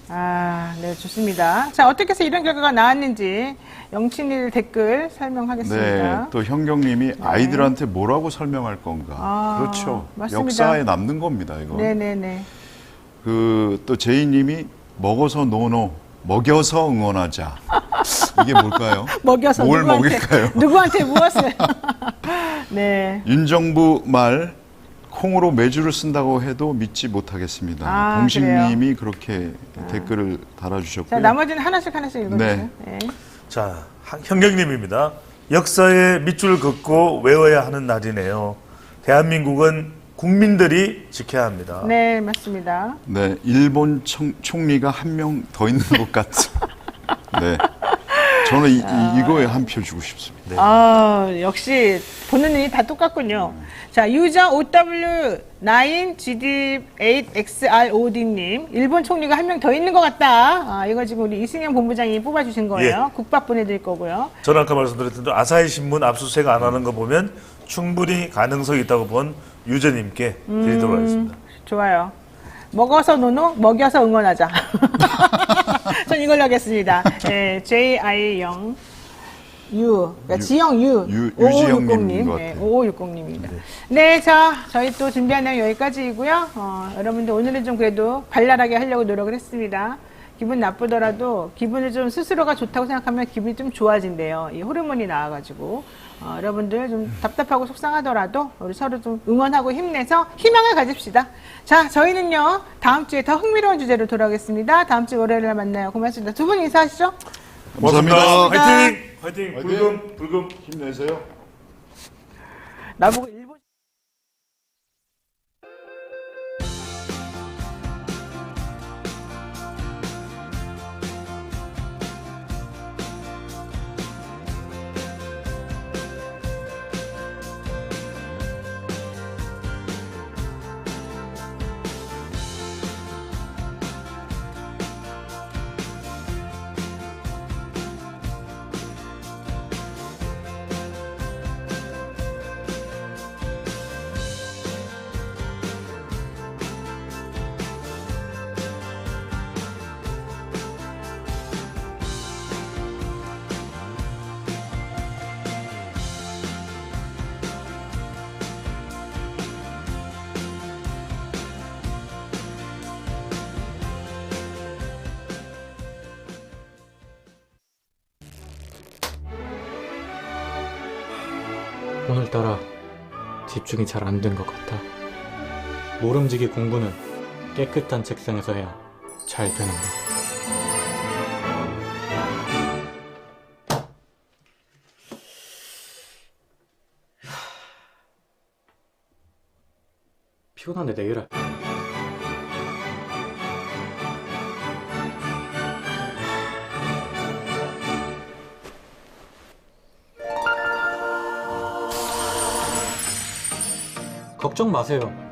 아, 네, 좋습니다. 자, 어떻게 해서 이런 결과가 나왔는지 영친일 댓글 설명하겠습니다. 네, 또 현경님이 아이들한테 뭐라고 설명할 건가. 아, 그렇죠. 맞습니다. 역사에 남는 겁니다, 이거. 네네네. 또 제이님이 먹어서 노노, 먹여서 응원하자. 이게 뭘까요? 먹여서 뭘 누구한테, 먹일까요? 누구한테 무엇을? 네. 윤정부 말 콩으로 매주를 쓴다고 해도 믿지 못하겠습니다. 아, 공식님이 그렇게 댓글을 달아주셨고요. 자, 나머지는 하나씩 읽어주세요. 네. 네. 자, 현경님입니다. 역사의 밑줄 긋고 외워야 하는 날이네요. 대한민국은 국민들이 지켜야 합니다. 네, 맞습니다. 네, 일본 총리가 한 명 더 있는 것 같은. 네, 저는 이거에 한 표 주고 싶습니다. 아, 역시 보는 눈이 다 똑같군요. 자, 유저 OW9GD8XROD님, 일본 총리가 한 명 더 있는 것 같다. 아, 이거 지금 우리 이승현 본부장이 뽑아주신 거예요. 국밥 보내드릴 거고요. 저는 아까 말씀드렸던 아사히 신문 압수수색 안 하는 거 보면 충분히 가능성이 있다고 본 유저님께 드리도록 하겠습니다. 좋아요. 먹어서 노노, 먹여서 응원하자. 전 이걸로 하겠습니다. 네, JI0. 그러니까 지영 유지영님인 것 5560님. 같아요. 네, 5560님입니다. 네, 자, 저희 또 준비한 내용 여기까지이고요. 여러분들 오늘은 좀 그래도 발랄하게 하려고 노력을 했습니다. 기분 나쁘더라도 기분을 좀 스스로가 좋다고 생각하면 기분이 좀 좋아진대요. 이 호르몬이 나와가지고. 여러분들 좀 답답하고 속상하더라도 우리 서로 좀 응원하고 힘내서 희망을 가집시다. 자, 저희는요, 다음 주에 더 흥미로운 주제로 돌아오겠습니다. 다음 주 월요일에 만나요. 고맙습니다. 두 분 인사하시죠. 감사합니다. 화이팅! 화이팅! 불금! 힘내세요. 나보고 일본 오늘따라 집중이 잘 안 된 것 같아. 모름지기 공부는 깨끗한 책상에서 해야 잘 되는데. 피곤한데 내일 할. 걱정 마세요.